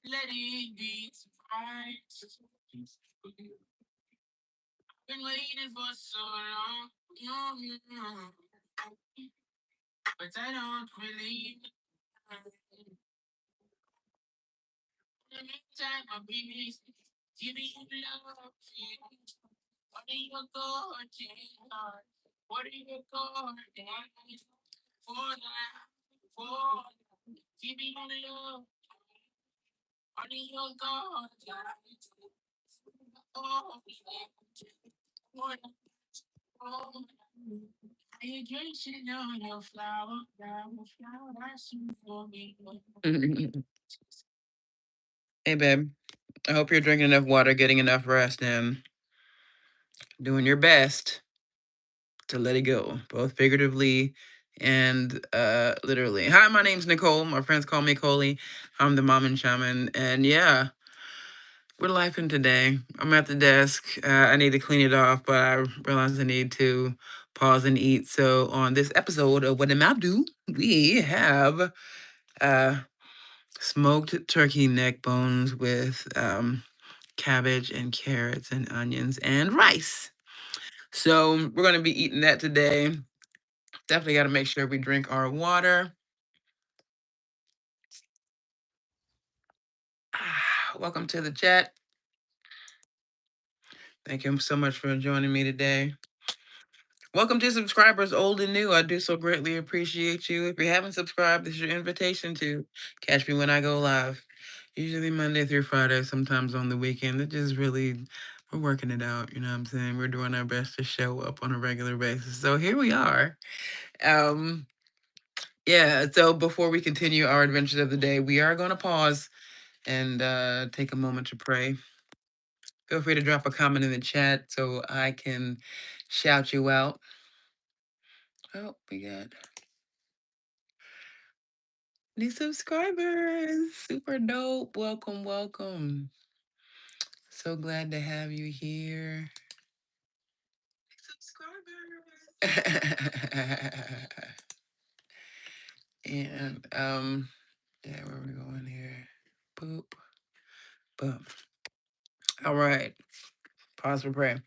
Let it be surprise. Been waiting for so long. Mm. But I don't believe. In the meantime, I'll be missing. Giving you love. What are you going to? What are you going to? For that. For giving you love. What are you going to? Oh, oh. Hydration on your flower, that's for me. Hey, babe. I hope you're drinking enough water, getting enough rest, and doing your best to let it go, both figuratively and literally. Hi, my name's Nicole. My friends call me Coley. I'm the MominShaman, and yeah, we're lifing today. I'm at the desk. I need to clean it off, but I realized I need to pause and eat. So on this episode of What Am I Do, we have uh, smoked turkey neck bones with cabbage and carrots and onions and rice. So we're gonna be eating that today. Definitely got to make sure we drink our water. Welcome to the chat. Thank you so much for joining me today. Welcome to subscribers, old and new. I do so greatly appreciate you. If you haven't subscribed, this is your invitation to catch me when I go live. Usually Monday through Friday, sometimes on the weekend. It just really, we're working it out. You know what I'm saying? We're doing our best to show up on a regular basis. So here we are. Um, yeah, so before we continue our adventures of the day, we are going to pause and take a moment to pray. Feel free to drop a comment in the chat so I can shout you out. Oh, we got new subscribers. Super dope. Welcome, welcome. So glad to have you here. Subscribers. And yeah, where we going here? Boop. Boom. All right. Pause for prayer.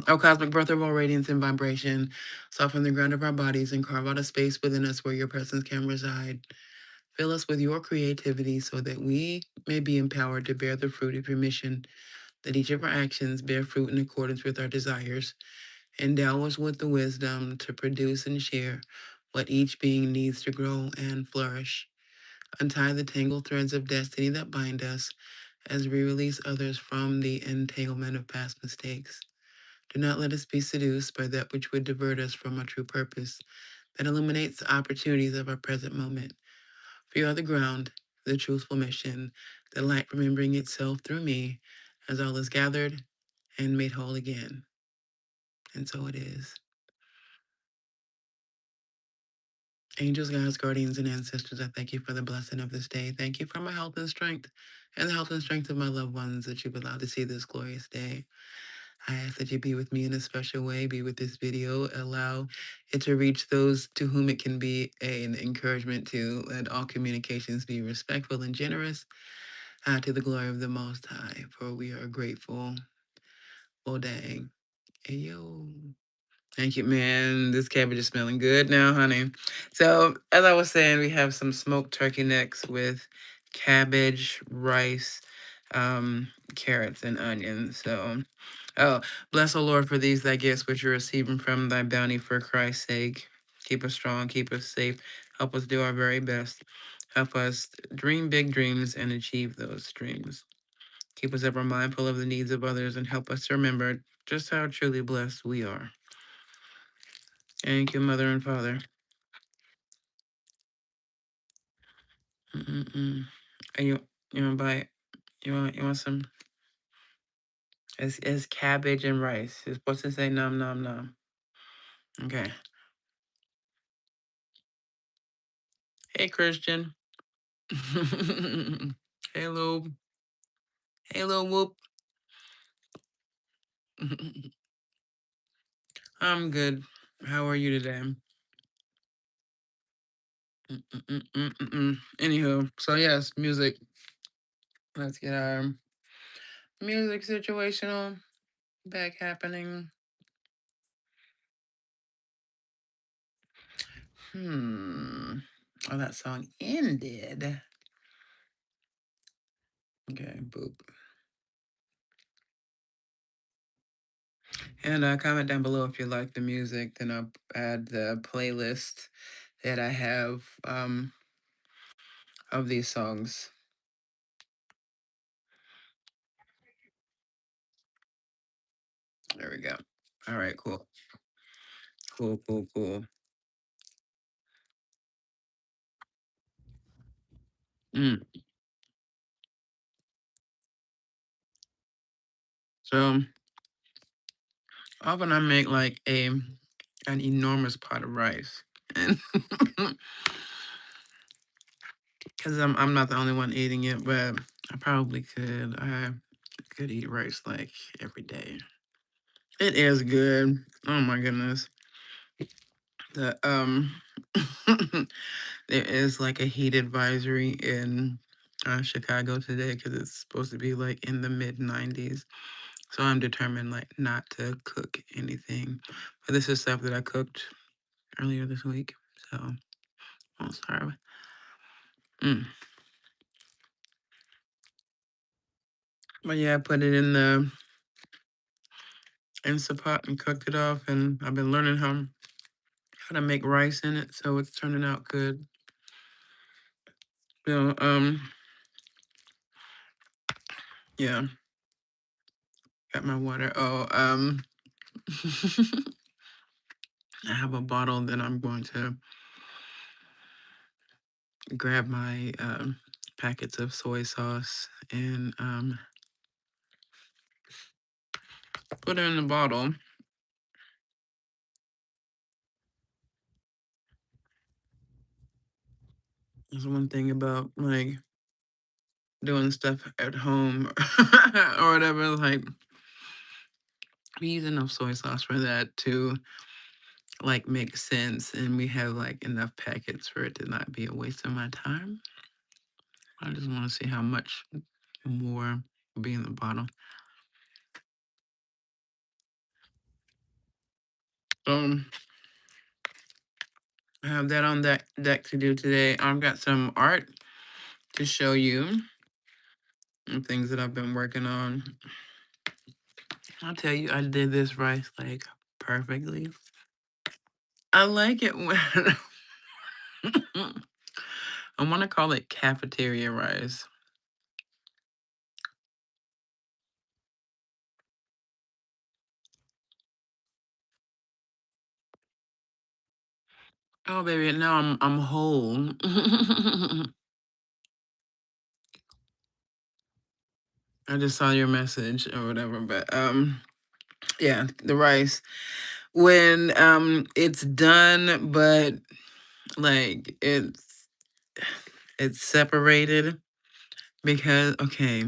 O cosmic birth of all radiance and vibration, soften the ground of our bodies and carve out a space within us where your presence can reside. Fill us with your creativity so that we may be empowered to bear the fruit of your mission, that each of our actions bear fruit in accordance with our desires. Endow us with the wisdom to produce and share what each being needs to grow and flourish. Untie the tangled threads of destiny that bind us as we release others from the entanglement of past mistakes. Do not let us be seduced by that which would divert us from our true purpose that illuminates the opportunities of our present moment. For you are the ground, the truthful mission, the light remembering itself through me as all is gathered and made whole again. And so it is. Angels, guides, guardians, and ancestors, I thank you for the blessing of this day. Thank you for my health and strength and the health and strength of my loved ones that you've allowed to see this glorious day. I ask that you be with me in a special way, be with this video, allow it to reach those to whom it can be an encouragement to. Let all communications be respectful and generous to the glory of the Most High, for we are grateful. Oh, dang. Hey, yo. Thank you, man. This cabbage is smelling good now, honey. So, as I was saying, we have some smoked turkey necks with cabbage, rice, carrots, and onions. So, oh, bless, O Lord, for these thy gifts which you're receiving from thy bounty for Christ's sake. Keep us strong, keep us safe. Help us do our very best. Help us dream big dreams and achieve those dreams. Keep us ever mindful of the needs of others and help us to remember just how truly blessed we are. Thank you, Mother and Father. Mm-mm-mm. And you want to buy it? You want some? It's cabbage and rice. It's supposed to say nom nom nom. Okay. Hey, Christian. Hello. Hello, whoop. I'm good. How are you today? Anywho, so yes, music. Let's get our music situational back happening. Oh, that song ended. Okay, boop. And comment down below if you like the music. Then I'll add the playlist that I have of these songs. There we go. All right, cool. Cool. Mm. So often I make like an enormous pot of rice, and because I'm not the only one eating it, but I probably could. I could eat rice like every day. It is good. Oh my goodness. The there is like a heat advisory in Chicago today because it's supposed to be like in the mid 90s. So I'm determined like not to cook anything. But this is stuff that I cooked earlier this week. So I'm sorry. But yeah, I put it in the Instant Pot and cooked it off, and I've been learning how to make rice in it, so it's turning out good. So yeah, got my water. Oh, I have a bottle that I'm going to grab my packets of soy sauce and put it in the bottle. There's one thing about like doing stuff at home or whatever, like we use enough soy sauce for that to like make sense, and we have like enough packets for it to not be a waste of my time. I just want to see how much more will be in the bottle. I have that on deck to do today. I've got some art to show you and things that I've been working on. I'll tell you, I did this rice like perfectly. I like it when I want to call it cafeteria rice. Oh baby, now I'm whole. I just saw your message or whatever, but yeah, the rice when it's done, but like it's separated because okay,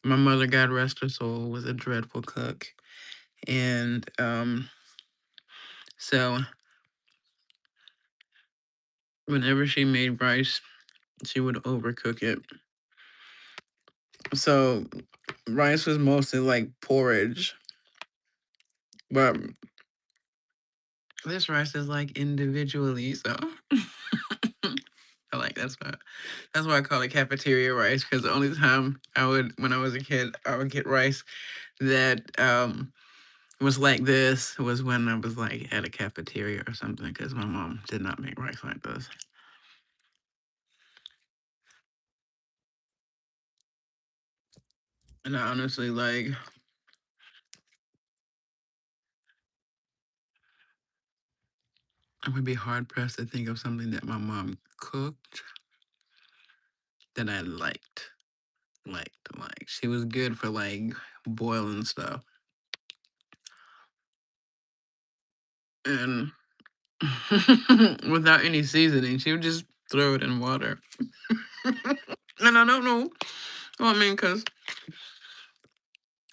my mother, God rest her soul, was a dreadful cook, and so whenever she made rice, she would overcook it. So rice was mostly like porridge, but this rice is like individually. So I like that's why I call it cafeteria rice, because the only time when I was a kid, I would get rice that was like this was when I was like at a cafeteria or something, because my mom did not make rice like this. And I honestly like I would be hard pressed to think of something that my mom cooked that I liked. Like she was good for like boiling stuff. And without any seasoning, she would just throw it in water. And I don't know. Well, I mean, because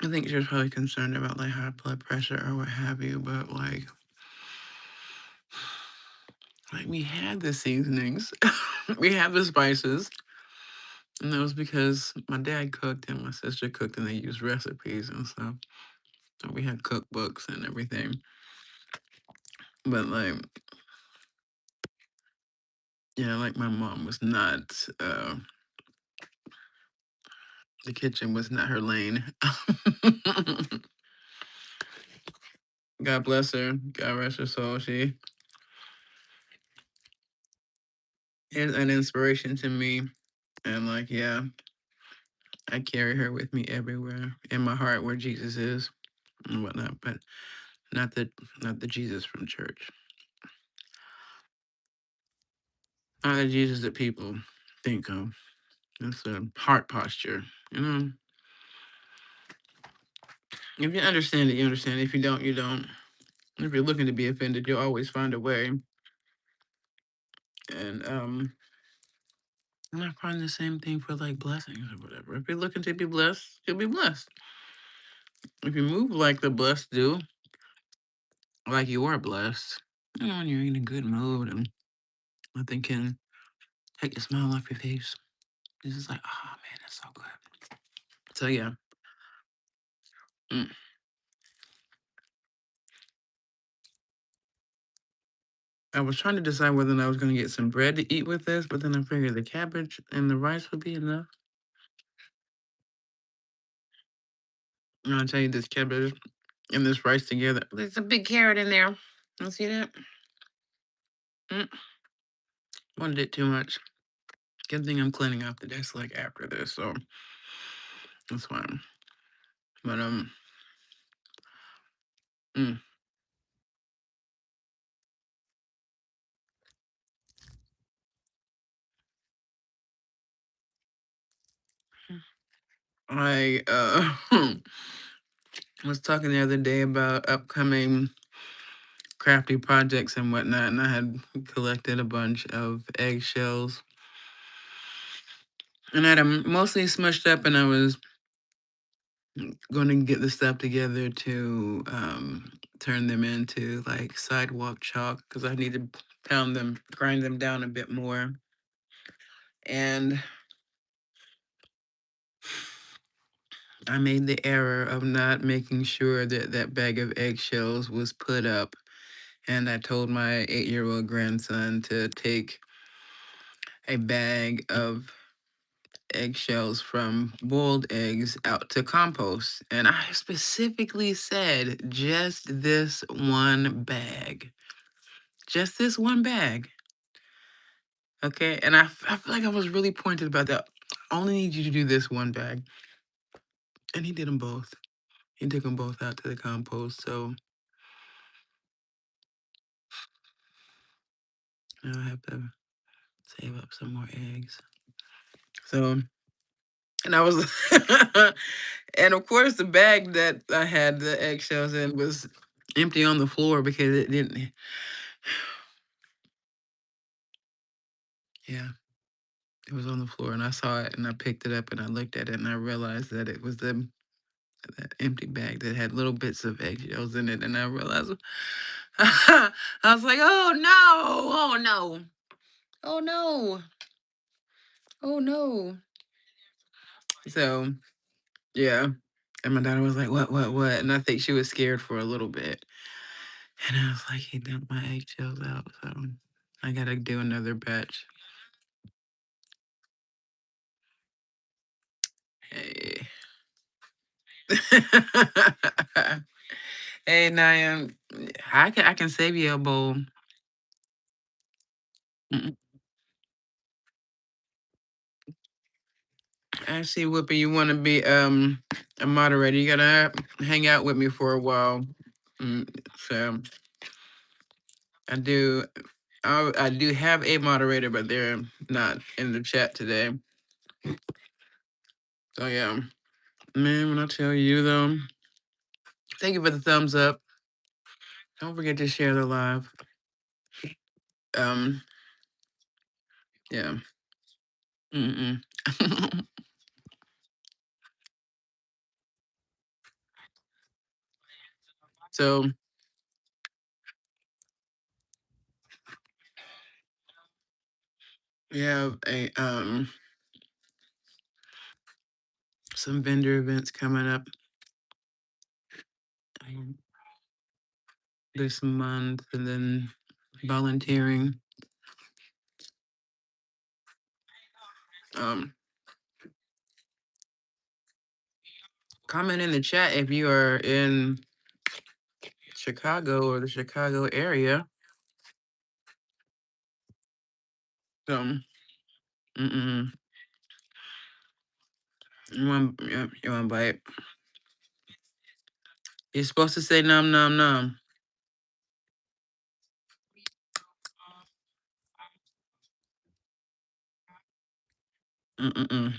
I think she was probably concerned about like high blood pressure or what have you, but like like we had the seasonings, we had the spices, and that was because my dad cooked and my sister cooked, and they used recipes and stuff. So we had cookbooks and everything. But like, yeah, like my mom was not. The kitchen was not her lane. God bless her. God rest her soul. She is an inspiration to me. And like, yeah, I carry her with me everywhere in my heart where Jesus is and whatnot. But not the not the Jesus from church. Not the Jesus that people think of. That's a heart posture. You know, if you understand it, you understand. If you don't, you don't. If you're looking to be offended, you'll always find a way. And I find the same thing for like blessings or whatever. If you're looking to be blessed, you'll be blessed. If you move like the blessed do, like you are blessed, you know, when you're in a good mood and nothing can take the smile off your face. It's just like, oh man, that's so good. So yeah. Mm. I was trying to decide whether or not I was going to get some bread to eat with this, but then I figured the cabbage and the rice would be enough. And I'll tell you, this cabbage and this rice together. There's a big carrot in there. You see that? Mm. Wanted it too much. Good thing I'm cleaning up the desk like after this, so that's fine. But mm, I was talking the other day about upcoming crafty projects and whatnot, and I had collected a bunch of eggshells, and I had them mostly smushed up, and I was going to get the stuff together to turn them into like sidewalk chalk because I need to pound them, grind them down a bit more, and I made the error of not making sure that that bag of eggshells was put up. And I told my 8-year-old grandson to take a bag of eggshells from boiled eggs out to compost. And I specifically said just this one bag. Just this one bag. Okay. And I feel like I was really pointed about that. I only need you to do this one bag. And he did them both. He took them both out to the compost. So now I have to save up some more eggs. So, and I was, and of course, the bag that I had the eggshells in was empty on the floor because it didn't. Yeah, it was on the floor, and I saw it, and I picked it up, and I looked at it, and I realized that it was that empty bag that had little bits of eggshells in it, and I realized, I was like, oh no, oh no, oh no, oh no. So yeah, and my daughter was like, what? And I think she was scared for a little bit. And I was like, he dumped my eggshells out, so I gotta do another batch. Hey. Hey, Nayam, I can save you a bowl. Mm-mm. Actually, Whoopi, you want to be a moderator? You gotta hang out with me for a while. So I do. I do have a moderator, but they're not in the chat today. So yeah, man. When I tell you though, thank you for the thumbs up. Don't forget to share the live. Um, yeah. Mm-mm. So We have some vendor events coming up this month, and then volunteering. Um, Comment in the chat if you are in Chicago or the Chicago area. So, mm-mm. You want to bite? You're supposed to say nom nom nom. Mm-mm-mm.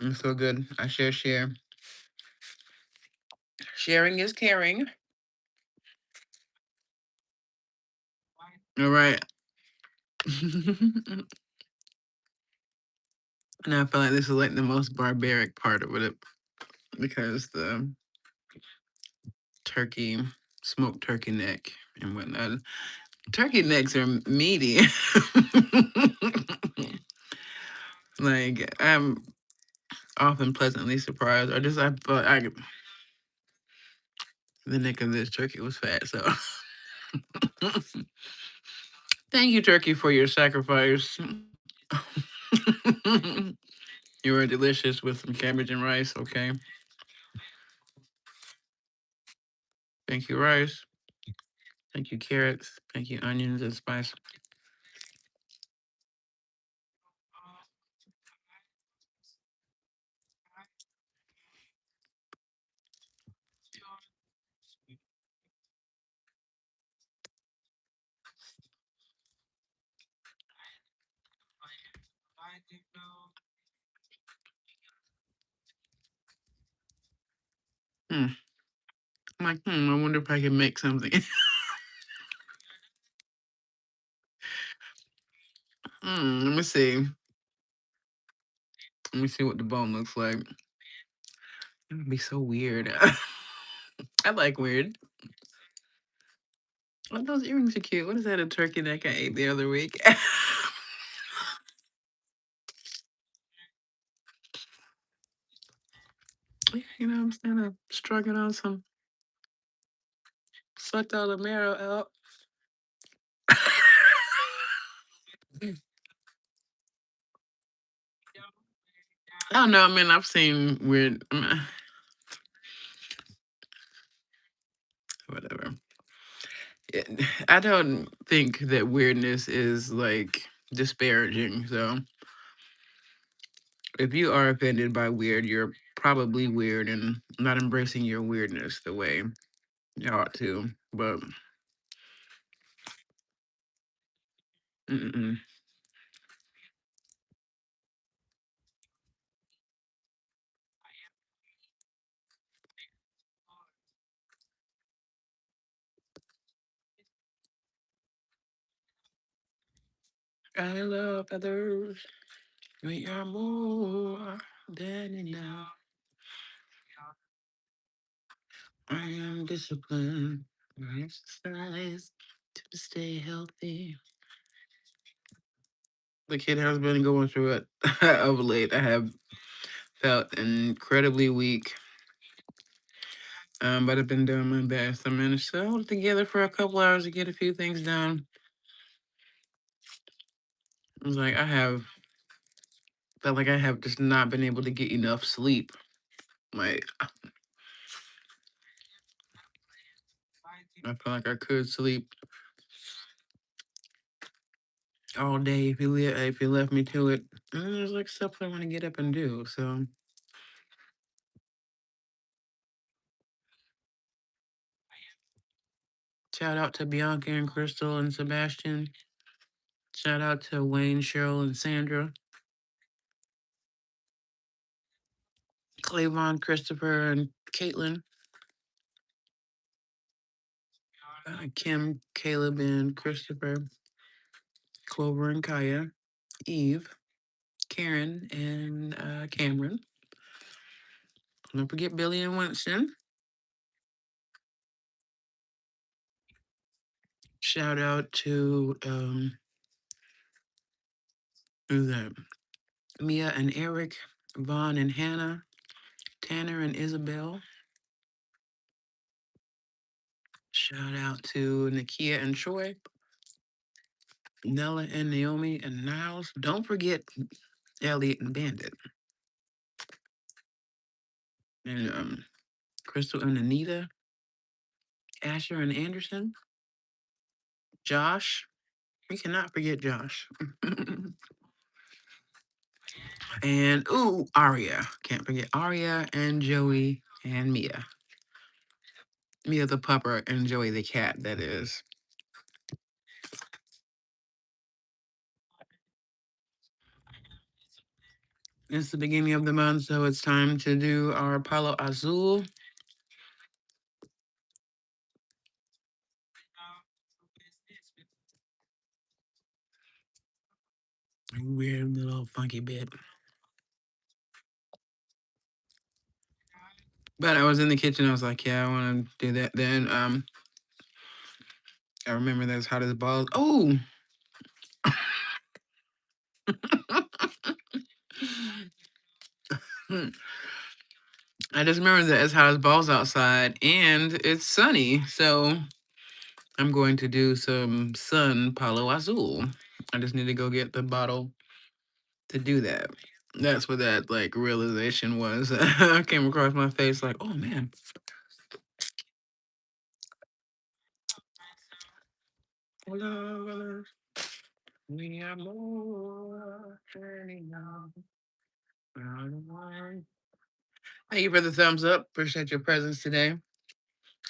It's so good. I share. Sharing is caring. All right. And I feel like this is like the most barbaric part of it because the turkey, smoked turkey neck and whatnot. Turkey necks are meaty. Like, I'm often pleasantly surprised. The neck of this turkey was fat. So thank you, turkey, for your sacrifice. You were delicious with some cabbage and rice. Okay. Thank you, rice. Thank you, carrots. Thank you, onions and spice. Hmm. I'm like, I wonder if I can make something. Let me see. Let me see what the bone looks like. It would be so weird. I like weird. Oh, those earrings are cute. What is that, a turkey neck I ate the other week? You know, I'm kind of struggling on some, sucked all the marrow out. I don't know. I mean, I've seen weird. Whatever. I don't think that weirdness is like disparaging. So if you are offended by weird, you're probably weird and not embracing your weirdness the way you ought to. But mm-mm. I love others. We are more than enough. I am disciplined. I exercise to stay healthy. The kid has been going through it of late. I have felt incredibly weak, but I've been doing my best. I managed to hold it together for a couple hours to get a few things done. It was like felt like I have just not been able to get enough sleep. Like, I feel like I could sleep all day if you left me to it. And then there's like stuff I want to get up and do. So shout out to Bianca and Crystal and Sebastian. Shout out to Wayne, Cheryl, and Sandra. Clavon, Christopher, and Caitlin. Kim, Caleb, and Christopher. Clover and Kaya. Eve, Karen, and Cameron. Don't forget Billy and Winston. Shout out to Who's that? Mia and Eric, Vaughn and Hannah, Tanner and Isabel. Shout out to Nakia and Troy, Nella and Naomi and Niles. Don't forget Elliot and Bandit. And Crystal and Anita, Asher and Anderson, Josh. We cannot forget Josh. And ooh, Aria. Can't forget Aria and Joey and Mia. Mia the pupper and Joey the cat, that is. It's the beginning of the month, so it's time to do our Palo Azul. Weird little funky bit. But I was in the kitchen, I was like, yeah, I want to do that. Then I remember that's hot as balls. Oh! I just remember that it's hot as balls outside and it's sunny. So I'm going to do some sun Palo Azul. I just need to go get the bottle to do that. That's what that like realization was. I came across my face like, oh man. We are more turning on. Thank you for the thumbs up. Appreciate your presence today.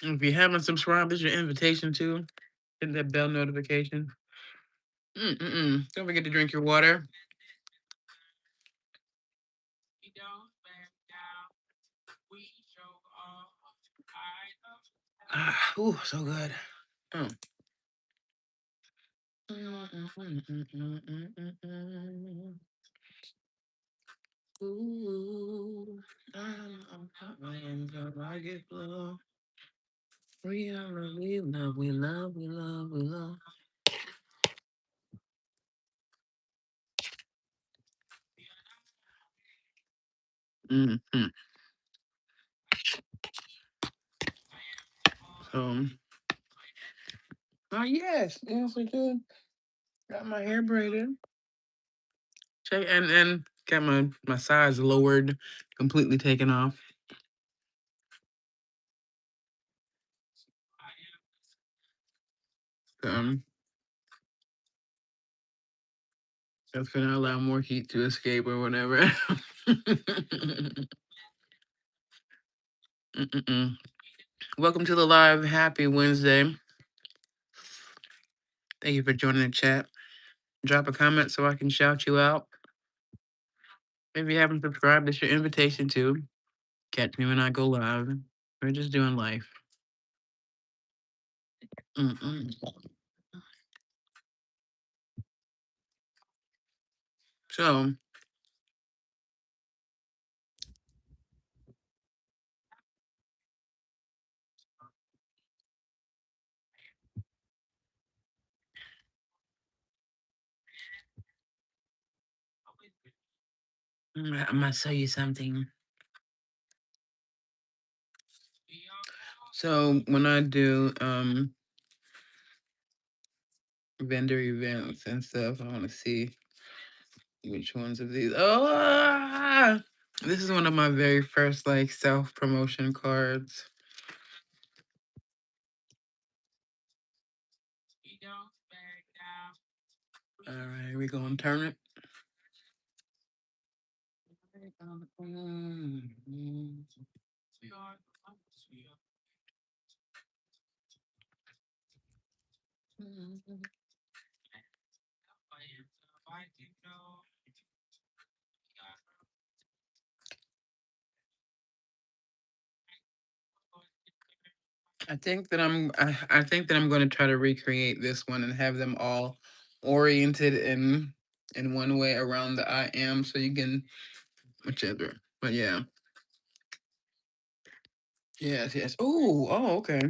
If you haven't subscribed, this is your invitation to hit that bell notification. Don't forget to drink your water. Ooh, so good. Oh. Ooh, I get love. We love, we love, we love, we love, we love. Mm-hmm. So, oh yes, we do. Got my hair braided. Check and got my size lowered, completely taken off. Um, that's gonna allow more heat to escape or whatever. Mm-mm. Welcome to the live. Happy Wednesday. Thank you for joining the chat. Drop a comment so I can shout you out. If you haven't subscribed, it's your invitation to catch me when I go live. We're just doing life. Mm-mm. So, I'm gonna tell you something. So when I do vendor events and stuff, I want to see which ones of these. Oh, this is one of my very first like self promotion cards. All right, we gonna turn it. I think that I'm going to try to recreate this one and have them all oriented in one way around the I am, so you can whichever. But yeah, yes. Oh, okay.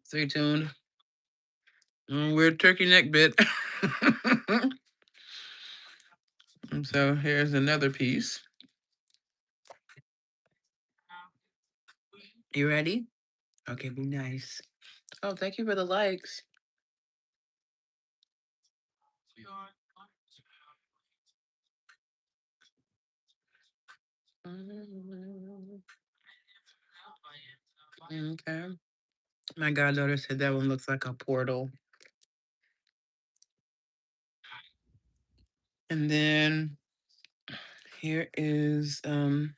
Stay tuned. Weird turkey neck bit. So here's another piece. You ready? Okay, be nice. Oh, thank you for the likes. Okay. My goddaughter said that one looks like a portal. And then here is I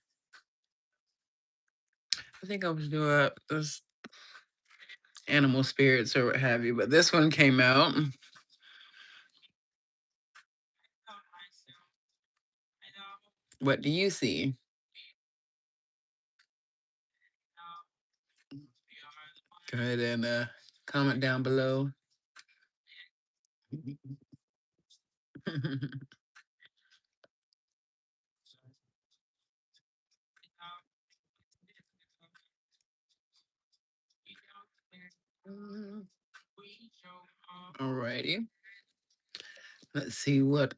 think I was doing this animal spirits or what have you, but this one came out. What do you see? Go ahead and comment down below. Alrighty. Let's see which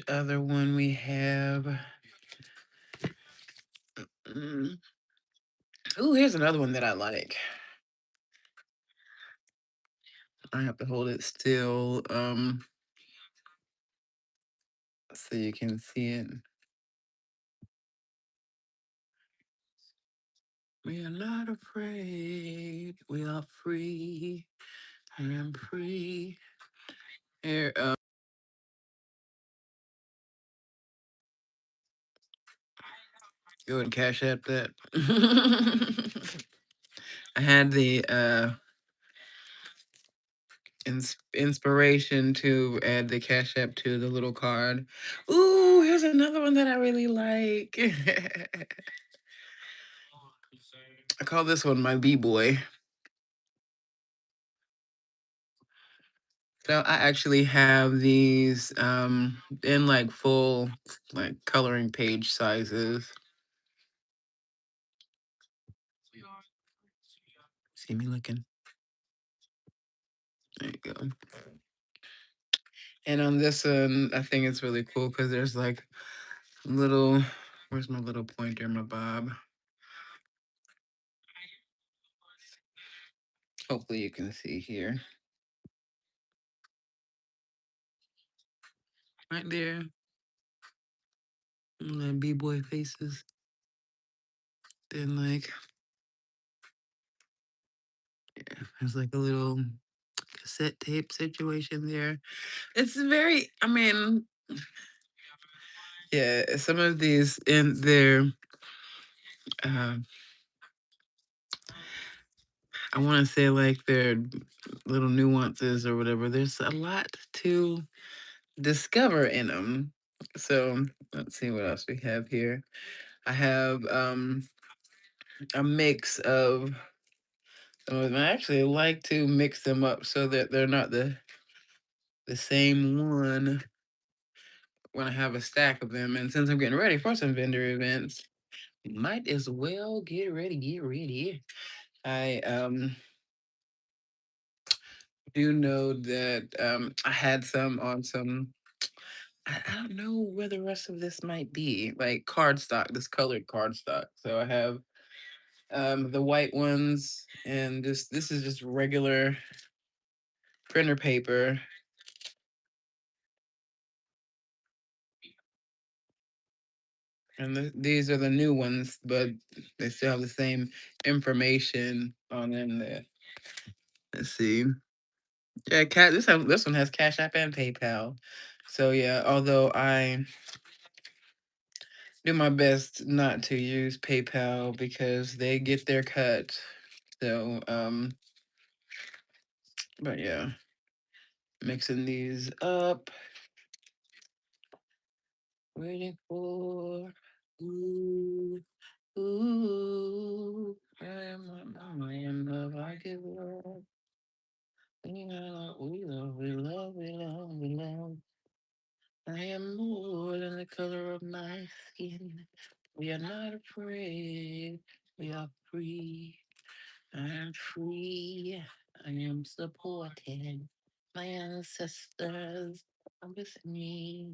other one we have. Oh, here's another one that I like. I have to hold it still, so you can see it. We are not afraid. We are free. I am free. Here, go ahead and cash app that. I had the inspiration to add the cash app to the little card. Ooh, here's another one that I really like. I call this one my B-boy. So I actually have these in like full like coloring page sizes. See me looking. There you go. And on this one, I think it's really cool because there's like little, where's my little pointer, my bob? Hopefully you can see here. Right there. And B-boy faces. Then like, yeah, there's like a little cassette tape situation there. It's very, I mean, yeah, some of these in there, I want to say like their little nuances or whatever. There's a lot to discover in them. So let's see what else we have here. I have a mix of some of them. I actually like to mix them up so that they're not the same one when I have a stack of them. And since I'm getting ready for some vendor events, might as well get ready. I do know that I had some on some. I don't know where the rest of this might be, like cardstock, this colored cardstock. So I have the white ones, and this is just regular printer paper. And these are the new ones, but they still have the same information on them there. Let's see. Yeah, this one has Cash App and PayPal. So yeah, although I do my best not to use PayPal because they get their cut. So but yeah, mixing these up. Waiting for ooh, ooh. I am love, I give love. We love, we love, we love, we love, we love. I am more than the color of my skin. We are not afraid. We are free. I'm free. I am supported. My ancestors are with me.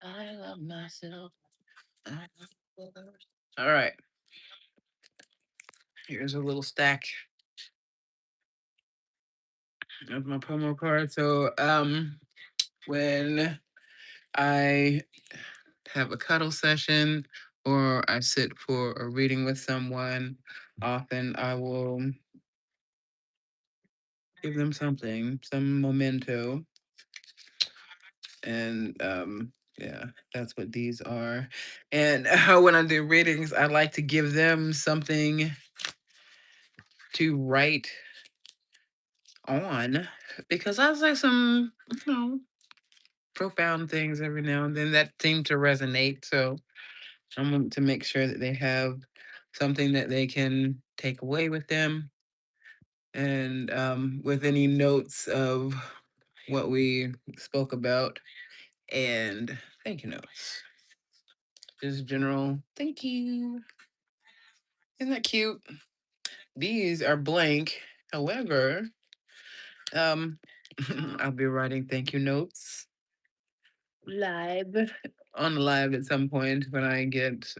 I love myself. I love others. All right. Here's a little stack of my promo card. So when I have a cuddle session or I sit for a reading with someone, often I will give them something, some memento. And yeah, that's what these are. And when I do readings, I like to give them something to write on because I say some, profound things every now and then that seem to resonate. So I want to make sure that they have something that they can take away with them, and with any notes of what we spoke about, and thank you notes. Just general thank you. Isn't that cute? These are blank. However, um, I'll be writing thank you notes live on the live at some point when I get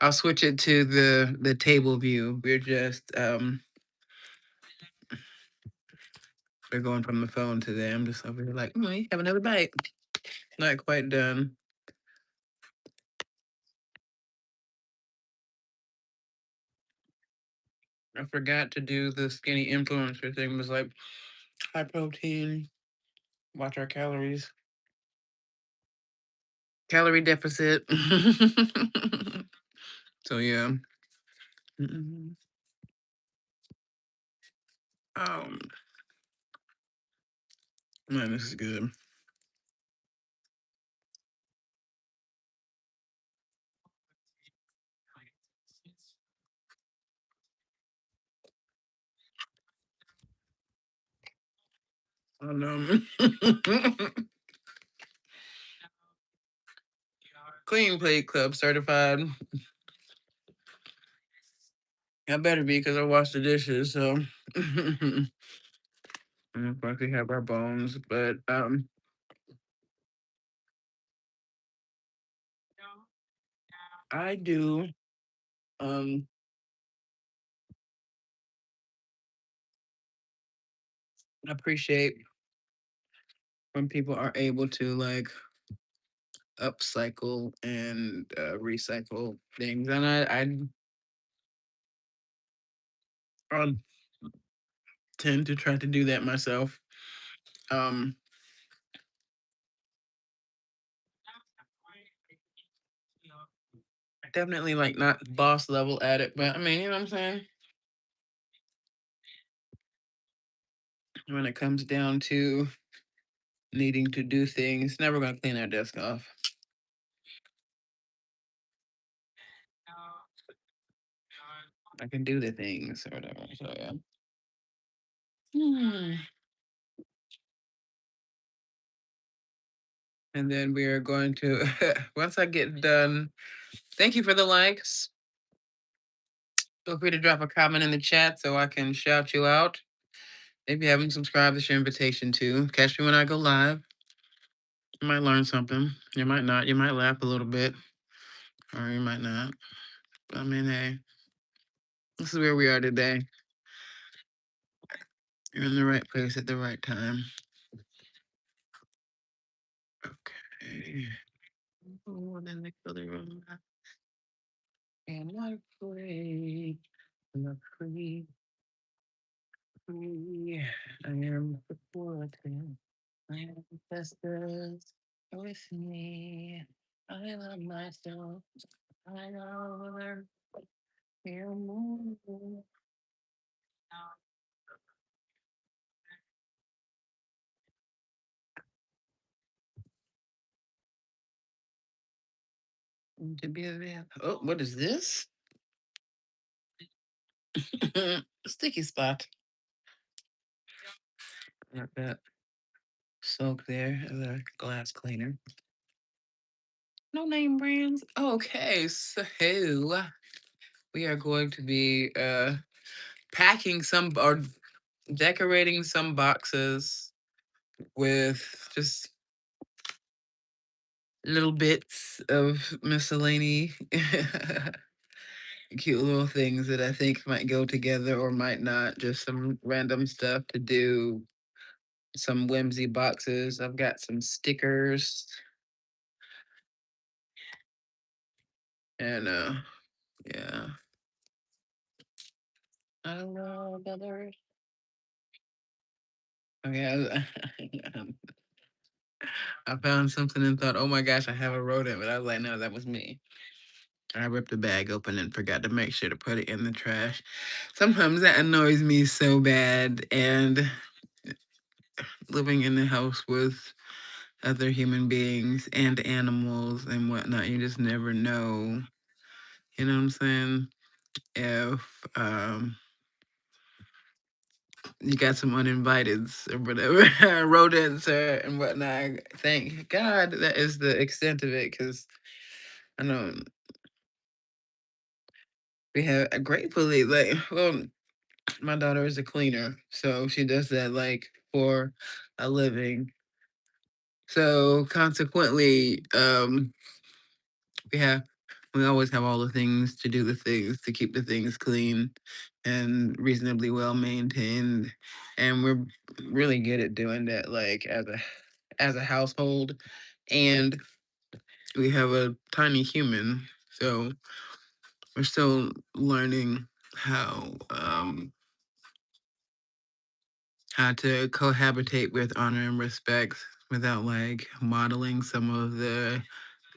I'll switch it to the table view. We're going from the phone today. I'm just over here like, you have another bite. Not quite done. I forgot to do the skinny influencer thing. It was like high protein, watch our calories, calorie deficit. So yeah. Mm-mm. Um, man, this is good. Um, Clean Plate Club certified. I better be because I washed the dishes. So, and of course we have our bones, but I do um appreciate when people are able to like upcycle and recycle things, and I tend to try to do that myself. Um, Definitely like not boss level at it, but I mean, you know what I'm saying? When it comes down to needing to do things, never gonna clean our desk off. I can do the things or whatever. So yeah. Hmm. And then we are going to once I get done. Thank you for the likes. Feel free to drop a comment in the chat so I can shout you out. If you haven't subscribed, it's your invitation to catch me when I go live. You might learn something. You might not. You might laugh a little bit, or you might not. I mean, hey, this is where we are today. You're in the right place at the right time. Okay. Oh, then they kill the room. I'm not afraid. I'm not free. Free. I am supported. My ancestors are with me. I love myself. I know you're moving. To be available. Oh, what is this? Sticky spot. Let that soak there as a glass cleaner. No name brands. Okay, so we are going to be packing some or decorating some boxes with just little bits of miscellany, cute little things that I think might go together or might not. Just some random stuff to do. Some whimsy boxes. I've got some stickers and yeah. I don't know about others. Okay, I found something and thought, oh my gosh, I have a rodent, but I was like, no, that was me. I ripped the bag open and forgot to make sure to put it in the trash. Sometimes that annoys me so bad. And living in the house with other human beings and animals and whatnot, you just never know. You know what I'm saying? If you got some uninviteds or whatever, rodents or and whatnot. Thank God that is the extent of it, because I know we have gratefully like well, my daughter is a cleaner, so she does that like for a living. So consequently, we have we always have all the things to do the things to keep the things clean and reasonably well maintained, and we're really good at doing that like as a household. And we have a tiny human, so we're still learning how to cohabitate with honor and respect without like modeling some of the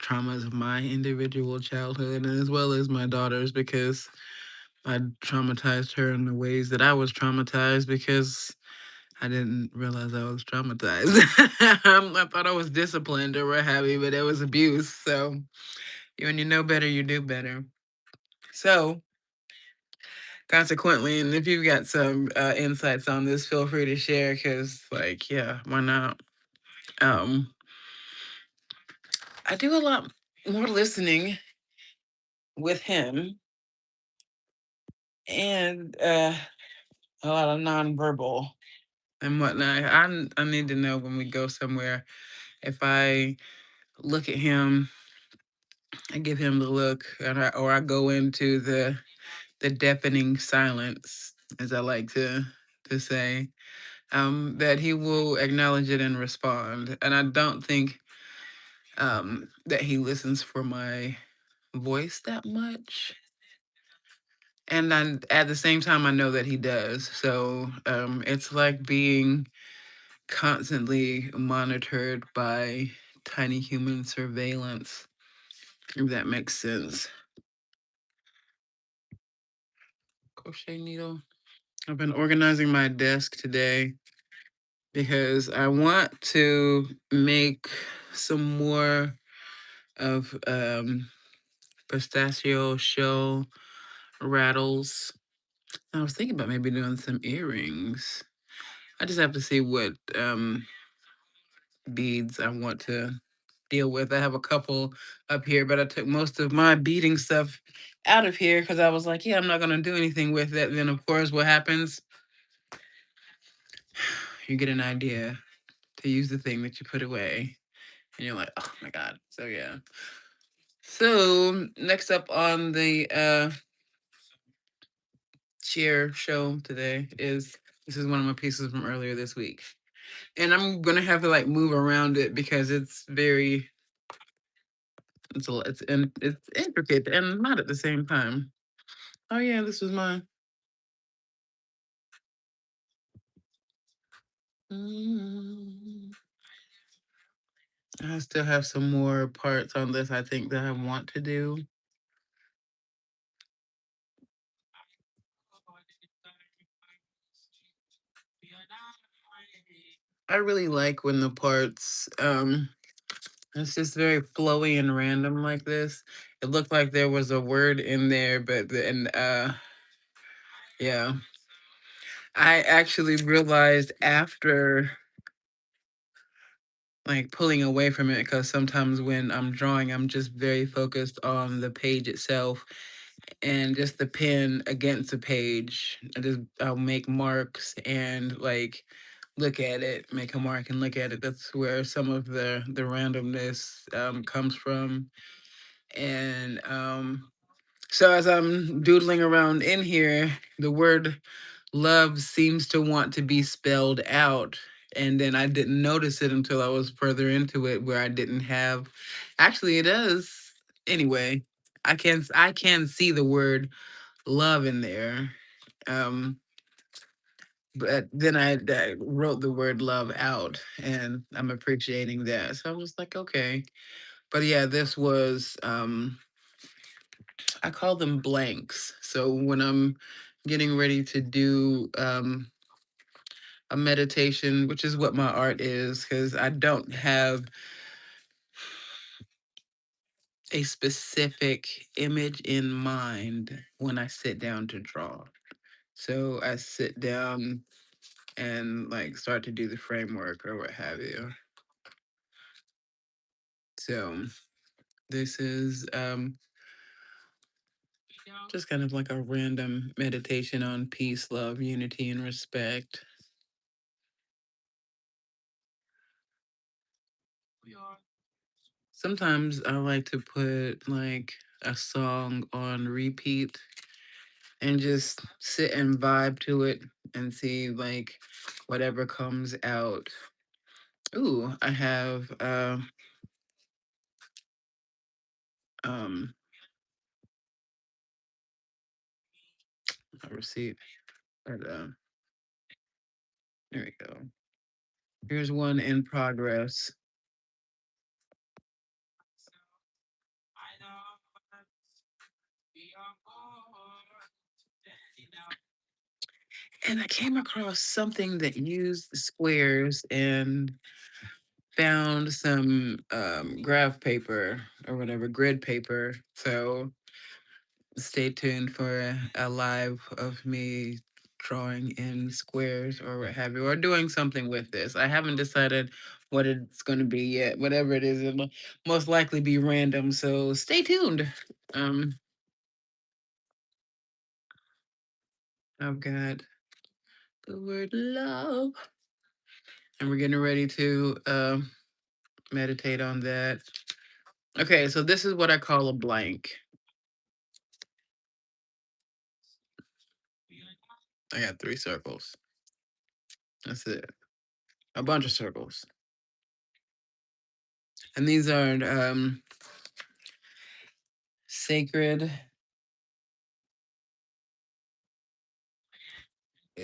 traumas of my individual childhood and as well as my daughter's, because I traumatized her in the ways that I was traumatized because I didn't realize I was traumatized. I thought I was disciplined or what have you, but it was abuse. So when you know better, you do better. So consequently, and if you've got some insights on this, feel free to share because, like, yeah, why not? Um, I do a lot more listening with him and a lot of nonverbal and whatnot. I need to know when we go somewhere if I look at him, I give him the look, or I go into the deafening silence, as I like to say, that he will acknowledge it and respond. And I don't think that he listens for my voice that much. And at the same time, I know that he does. So it's like being constantly monitored by tiny human surveillance, if that makes sense. Crochet needle. I've been organizing my desk today because I want to make some more of pistachio shell rattles. I was thinking about maybe doing some earrings. I just have to see what beads I want to deal with. I have a couple up here, but I took most of my beading stuff out of here because I was like, yeah, I'm not going to do anything with it. And then, of course, what happens? You get an idea to use the thing that you put away, and you're like, oh my God. So, yeah. So, next up on the cheer show today is this is one of my pieces from earlier this week. And I'm gonna have to like move around it because it's very it's intricate and not at the same time. Oh yeah, this was mine. Mm. I still have some more parts on this I think that I want to do. I really like when the parts it's just very flowy and random like this. It looked like there was a word in there, but and yeah. I actually realized after like pulling away from it, because sometimes when I'm drawing, I'm just very focused on the page itself and just the pen against the page. I'll make marks and like look at it, make a mark and look at it. That's where some of the randomness comes from. And so as I'm doodling around in here, the word love seems to want to be spelled out. And then I didn't notice it until I was further into it, where I didn't have, actually it does. Anyway, I can see the word love in there. Um, but then I wrote the word love out, and I'm appreciating that. So I was like, okay. But yeah, this was I call them blanks. So when I'm getting ready to do a meditation, which is what my art is, because I don't have a specific image in mind when I sit down to draw. So I sit down and like start to do the framework or what have you. So this is just kind of like a random meditation on peace, love, unity, and respect. Sometimes I like to put like a song on repeat and just sit and vibe to it and see like whatever comes out. Ooh, I have um a receipt. But there we go. Here's one in progress. And I came across something that used squares and found some graph paper or whatever, grid paper. So stay tuned for a live of me drawing in squares or what have you, or doing something with this. I haven't decided what it's going to be yet. Whatever it is, it'll most likely be random. So stay tuned. Um, I've got the word love, and we're getting ready to meditate on that. Okay, so this is what I call a blank. I got 3 circles. That's it. A bunch of circles. And these are sacred,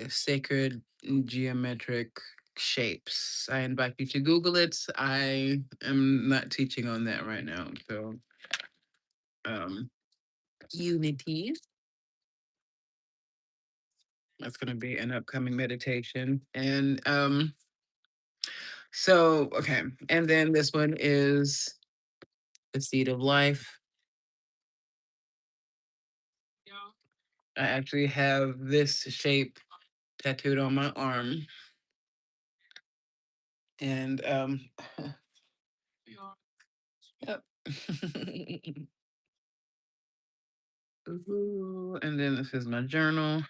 sacred geometric shapes. I invite you to Google it. I am not teaching on that right now. So, um, unity. That's going to be an upcoming meditation. And so, okay. And then this one is the seed of life. I actually have this shape tattooed on my arm. And yep. Ooh, and then this is my journal.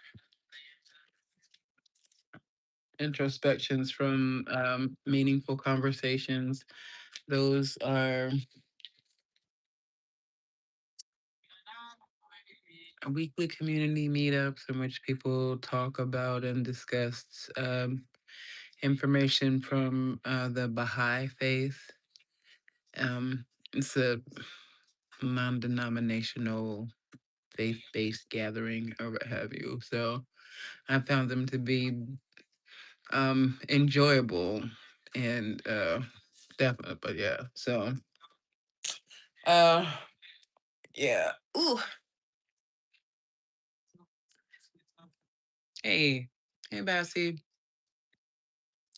Introspections from meaningful conversations. Those are weekly community meetups in which people talk about and discuss information from the Baha'i faith. It's a non denominational faith based gathering or what have you. So I found them to be enjoyable and definite, but yeah. So uh yeah. Ooh. Hey. Hey Bessie.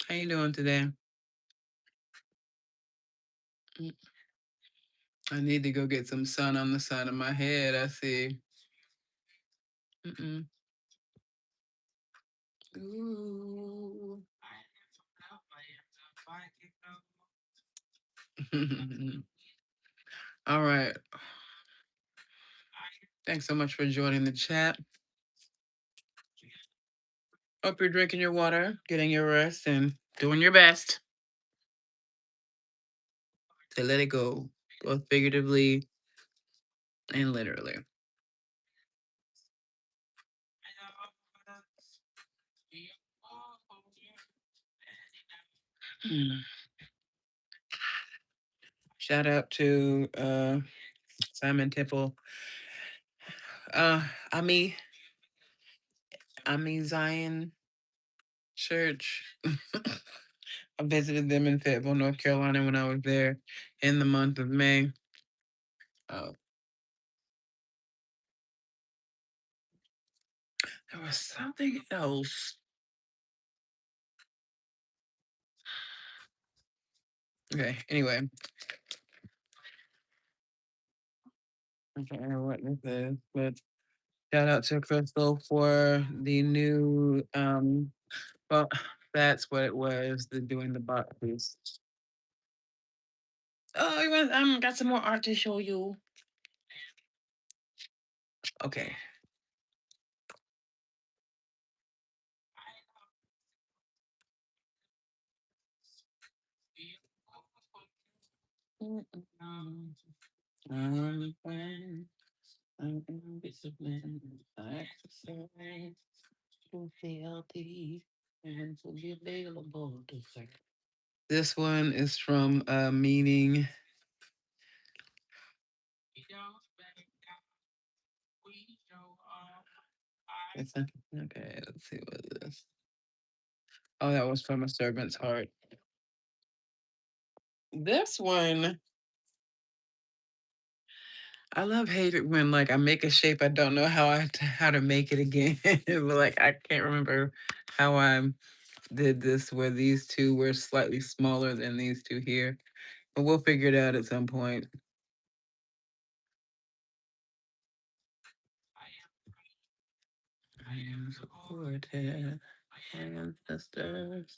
How you doing today? Mm, I need to go get some sun on the side of my head. I see. Mm-mm. Ooh. All right. Thanks so much for joining the chat. Hope you're drinking your water, getting your rest, and doing your best to let it go, both figuratively and literally. Hmm. Shout out to Simon Tipple. Ami Zion Church. I visited them in Fayetteville, North Carolina when I was there in the month of May. Oh, there was something else. Okay, anyway. I can't remember what this is, but shout out to Crystal for the new well, that's what it was, the doing the boxes. Oh, you want got some more art to show you. Okay. I'm fine. I'm disciplined. I exercise to stay healthy and to be available to serve. This one is from a meeting. Okay, let's see what it is. Oh, that was from a servant's heart. This one, I love hate it when like I make a shape I don't know how to make it again. But like I can't remember how I did this where these two were slightly smaller than these two here. But we'll figure it out at some point. I am supported by ancestors.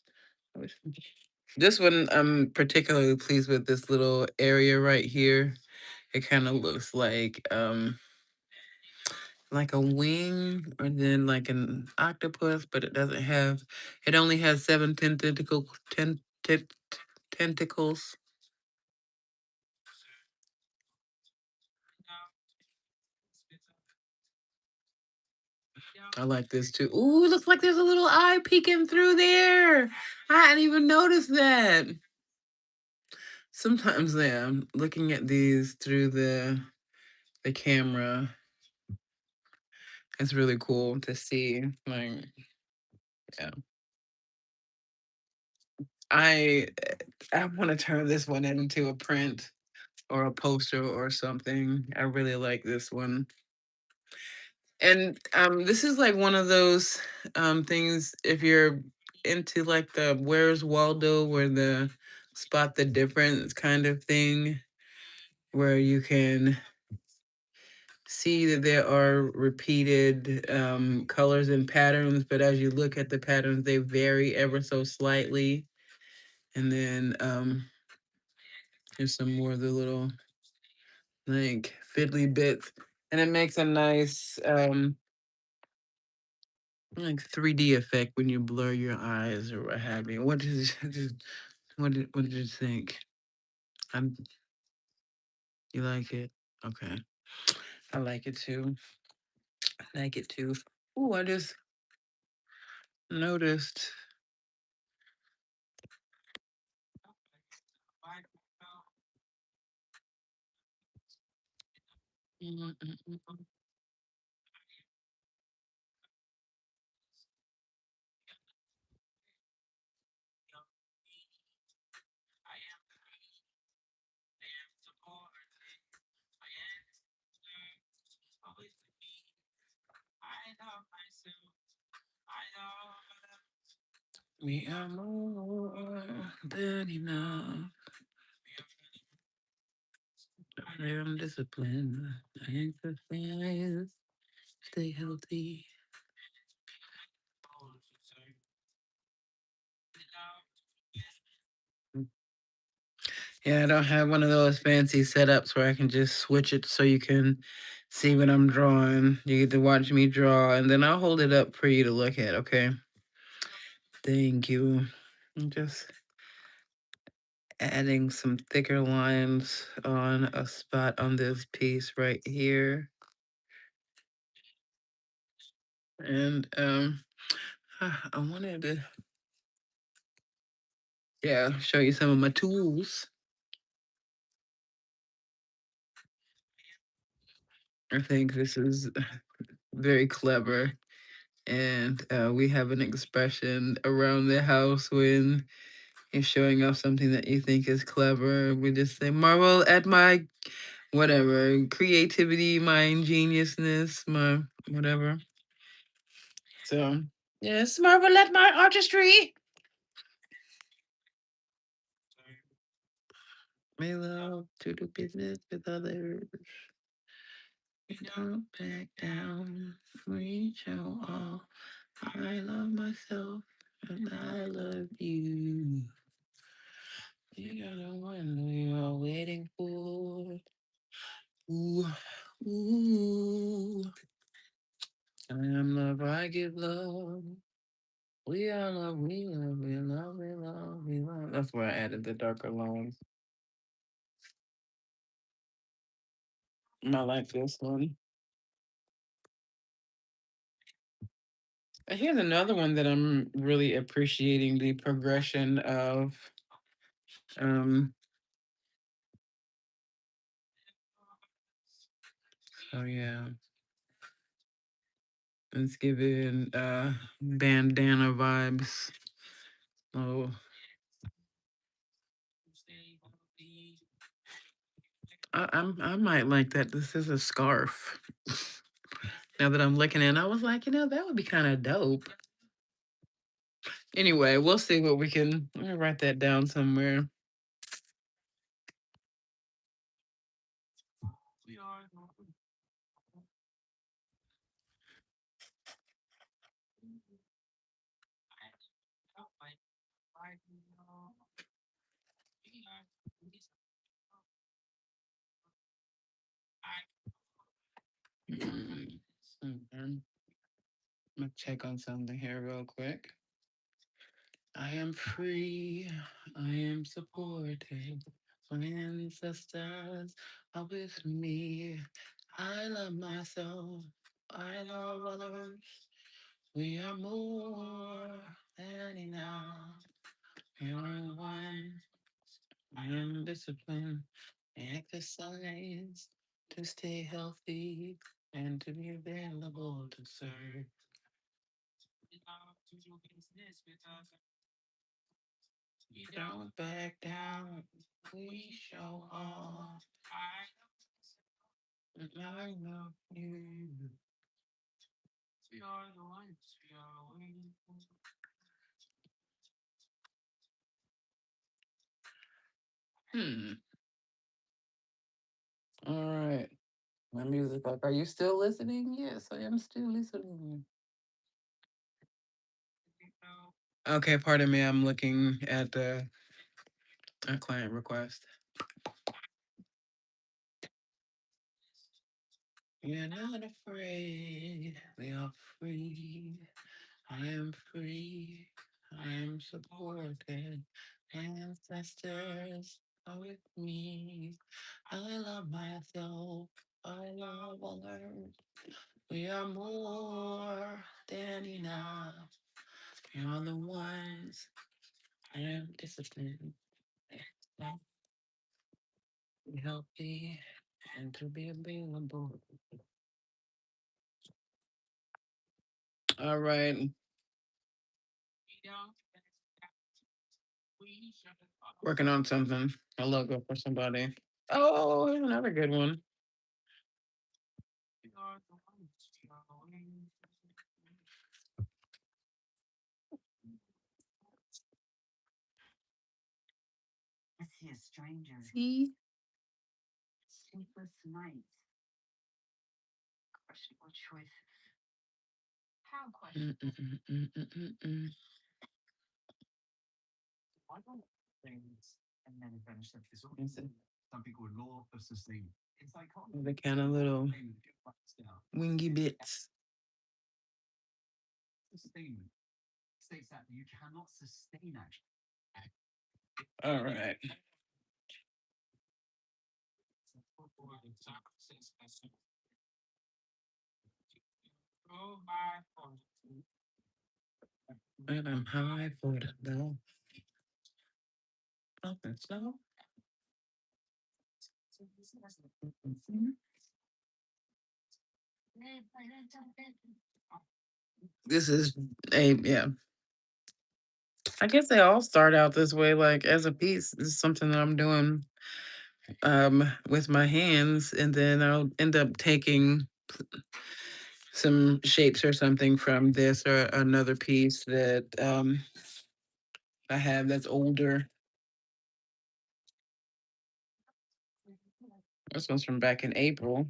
This one I'm particularly pleased with, this little area right here. It kind of looks like a wing or then like an octopus, but it doesn't have, it only has 7 tentacles. I like this too. Ooh, looks like there's a little eye peeking through there. I hadn't even noticed that. Sometimes, yeah, I'm looking at these through the camera. It's really cool to see. Like, yeah. I I want to turn this one into a print or a poster or something. I really like this one. And this is like one of those things, if you're into like the Where's Waldo or the spot the difference kind of thing, where you can see that there are repeated colors and patterns, but as you look at the patterns, they vary ever so slightly. And then here's some more of the little like fiddly bits, and it makes a nice like 3D effect when you blur your eyes or what have you. What did what did you think? I'm You like it? Okay. I like it too. I like it too. Ooh, I just noticed. We are more than enough. I am disciplined. I exercise. Stay healthy. Yeah, I don't have one of those fancy setups where I can just switch it so you can see what I'm drawing. You get to watch me draw, and then I'll hold it up for you to look at, okay? Thank you. I'm just adding some thicker lines on a spot on this piece right here. And I wanted to, yeah, show you some of my tools. I think this is very clever. And we have an expression around the house when you're showing off something that you think is clever. We just say, marvel at my whatever, creativity, my ingeniousness, my whatever. So, yes, marvel at my artistry. We love to do business with others. We don't back down. We show off. I love myself and I love you. You are the one we are waiting for. Ooh, ooh. I am love, I give love. We are love, we love, we love, we love, we love. That's where I added the darker lines. I like this one. Here's another one that I'm really appreciating the progression of. Um, so yeah, it's giving bandana vibes. Oh, I might like that. This is a scarf. Now that I'm looking at it, I was like, that would be kind of dope. Anyway, we'll see what we can. Let me write that down somewhere. Mm, I'm gonna check on something here real quick. I am free. I am supported. My ancestors are with me. I love myself. I love others. We are more than enough. We are one. I am disciplined. Exercise to stay healthy and to be available to serve. We don't back down. We show off. I love you. Hmm. All right. My music up. Are you still listening? Yes, I am still listening. Okay, pardon me. I'm looking at a client request. We're not afraid. We are free. I am free. I am supported. Ancestors are with me. I love myself. I love others. We are more than enough. We are the ones. I am disciplined. Be healthy and to be available. All right. Working on something. A logo for somebody. Oh, here's another good one. See? Mm, mm, mm, mm, mm, mm, mm. The kind of little wingy bits. All right. And I'm high for the bell. Up and slow. This is a, yeah. I guess they all start out this way, like as a piece. This is something that I'm doing with my hands, and then I'll end up taking some shapes or something from this or another piece that I have that's older. This one's from back in April.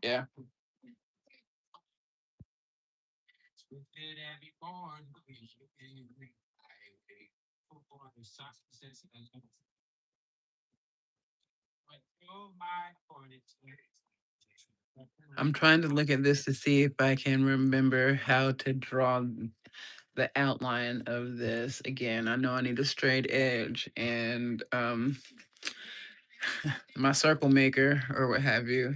Yeah. I'm trying to look at this to see if I can remember how to draw the outline of this. Again, I know I need a straight edge and my circle maker or what have you.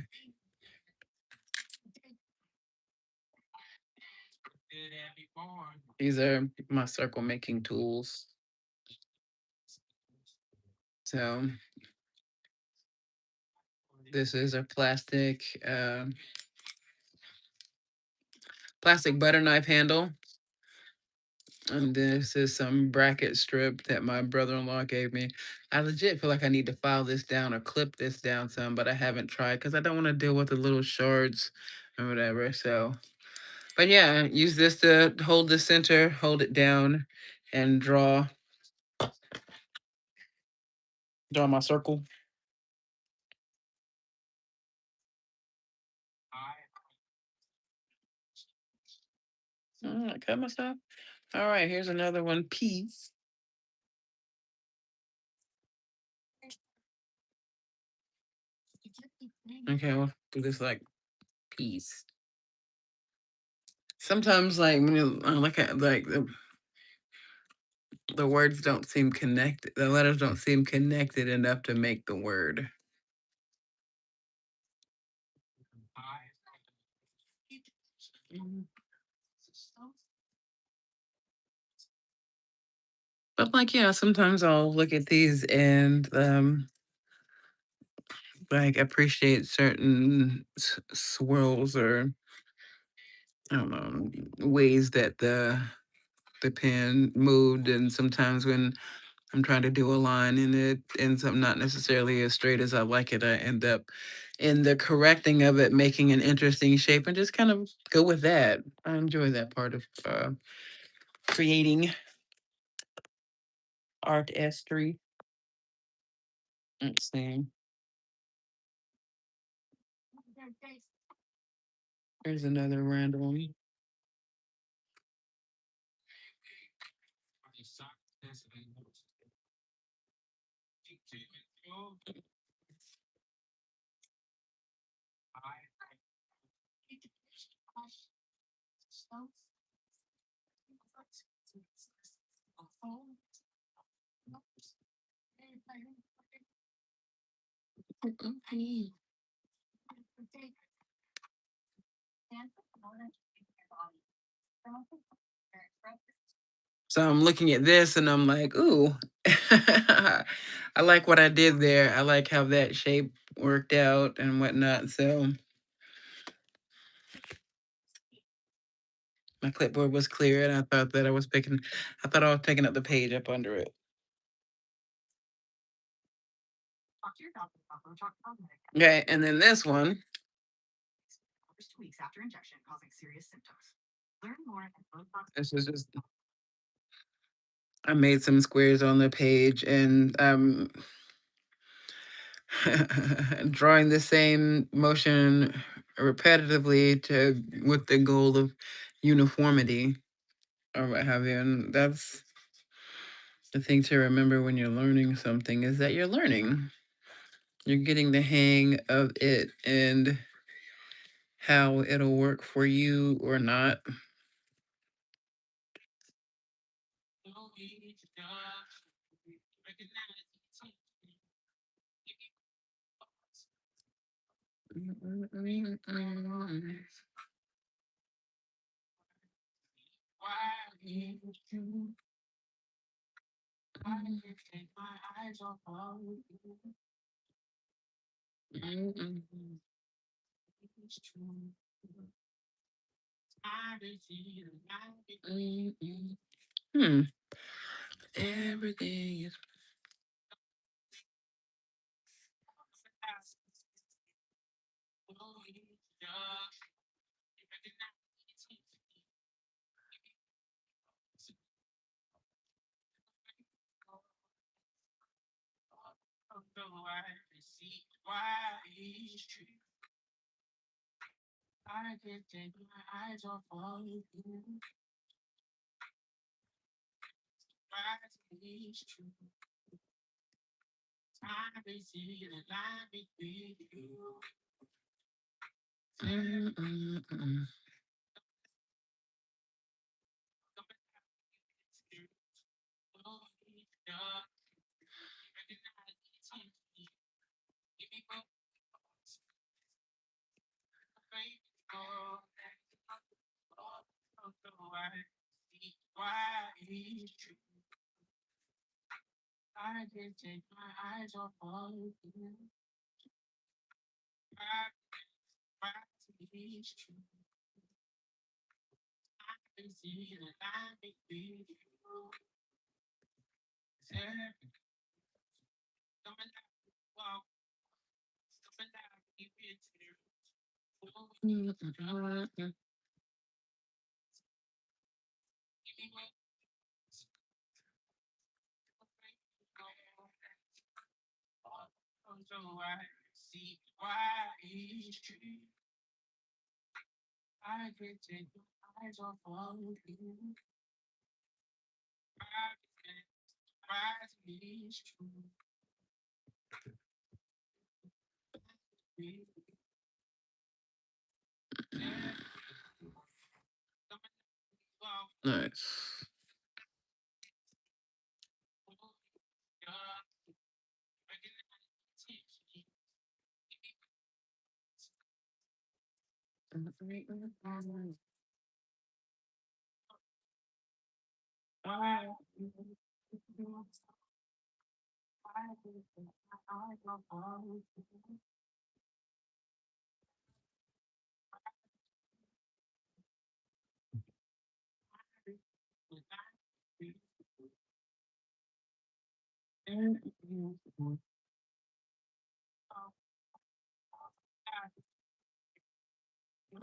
These are my circle making tools. So this is a plastic butter knife handle. And this is some bracket strip that my brother-in-law gave me. I legit feel like I need to file this down or clip this down some, but I haven't tried because I don't want to deal with the little shards or whatever. So, but yeah, use this to hold the center, hold it down, and draw my circle. I cut myself. All right, here's another one piece. Okay, we'll do this like piece. Sometimes, like when you look at like the words don't seem connected. The letters don't seem connected enough to make the word. But like, yeah, sometimes I'll look at these and like appreciate certain swirls or I don't know ways that the pen moved, and sometimes when I'm trying to do a line and it ends up not necessarily as straight as I like it, I end up in the correcting of it making an interesting shape and just kind of go with that. I enjoy that part of creating artistry. Let's see. Here's another random one. So I'm looking at this and I'm like, ooh, I like what I did there. I like how that shape worked out and whatnot. So My clipboard was clear, and I thought that I was picking. I thought I was picking up the page up under it. Okay, and then this one. This is just. I made some squares on the page, and drawing the same motion repetitively to with the goal of uniformity or what have you. And that's the thing to remember when you're learning something, is that you're learning. You're getting the hang of it and how it'll work for you or not. Hmm. Everything is. Nice.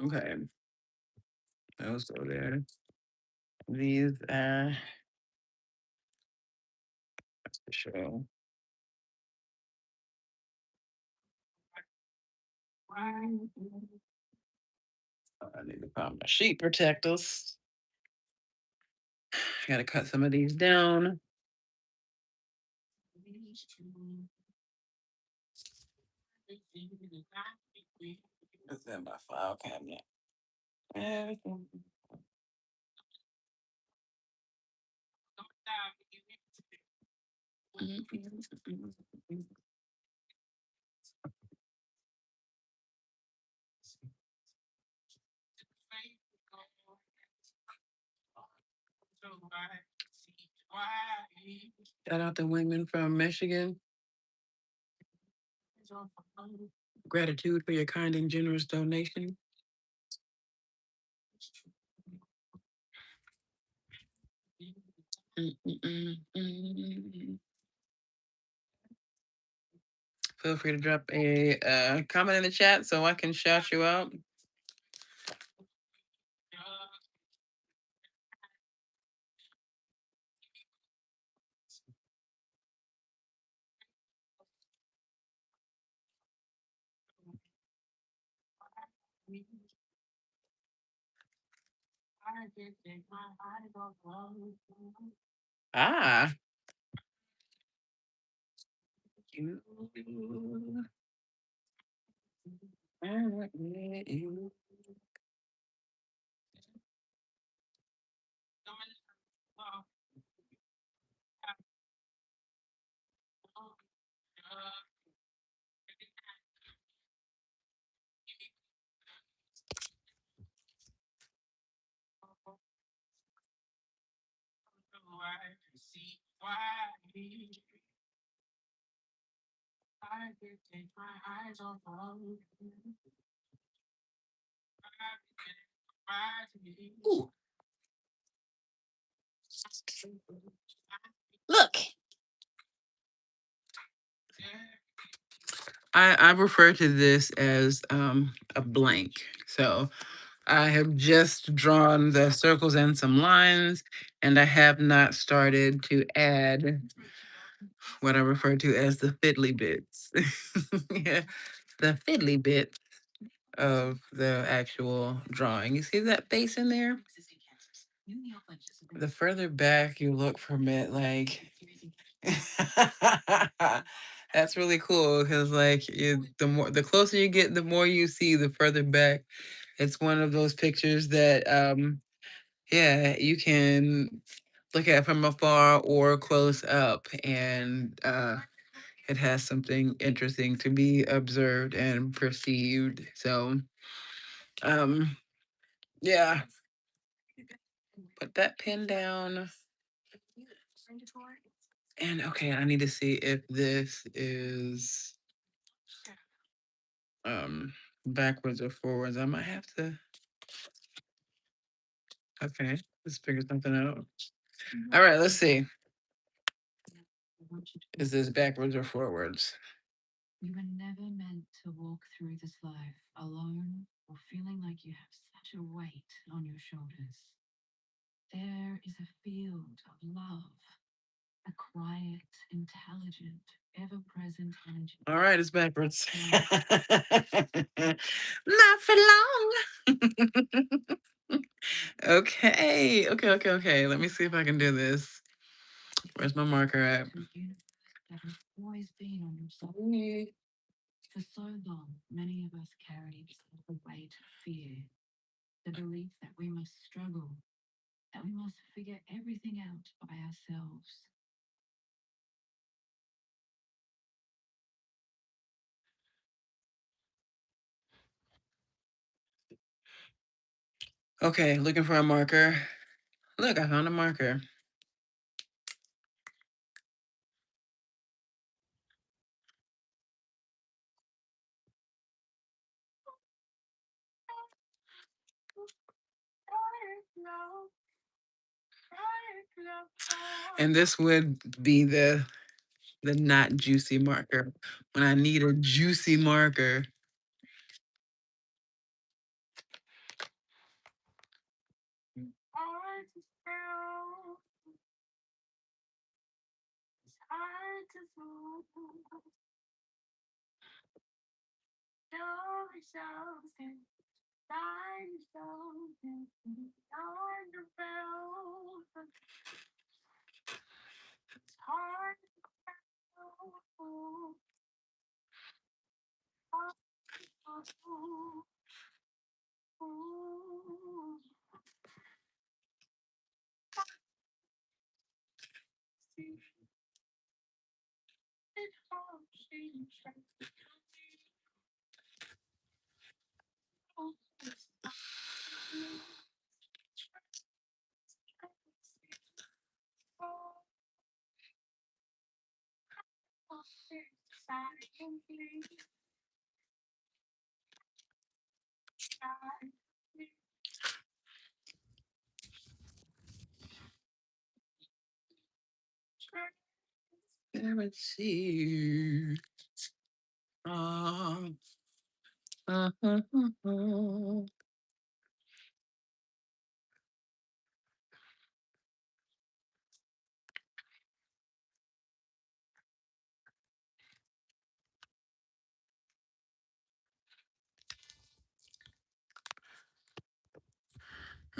Okay, those go there. These that's the show. I need to find my sheet protectors. Gotta cut some of these down. It's in my file cabinet. Everything. Shout out to women from Michigan. Gratitude for your kind and generous donation. Feel free to drop a comment in the chat so I can shout you out. Ah. Ooh. Look. I refer to this as a blank. So I have just drawn the circles and some lines, and I have not started to add what I refer to as the fiddly bits. Yeah, the fiddly bits of the actual drawing. You see that face in there? The further back you look from it, like that's really cool because the closer you get, the more you see, the further back. It's one of those pictures that yeah, you can look at from afar or close up, and it has something interesting to be observed and perceived. So yeah, put that pen down. And okay, I need to see if this is backwards or forwards. I might have to. Okay, let's figure something out. All right, let's see. Is this backwards or forwards? You were never meant to walk through this life alone or feeling like you have such a weight on your shoulders. There is a field of love, a quiet, intelligent, ever-present energy. All right, it's backwards. Not for long. Okay. Let me see if I can do this. Where's my marker at? That has always been on your side. For so long, many of us carried the weight of fear, the belief that we must struggle, that we must figure everything out by ourselves. Okay, looking for a marker. Look, I found a marker. And this would be the not juicy marker. When I need a juicy marker. transparency. Uh,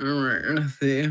All right, let's see.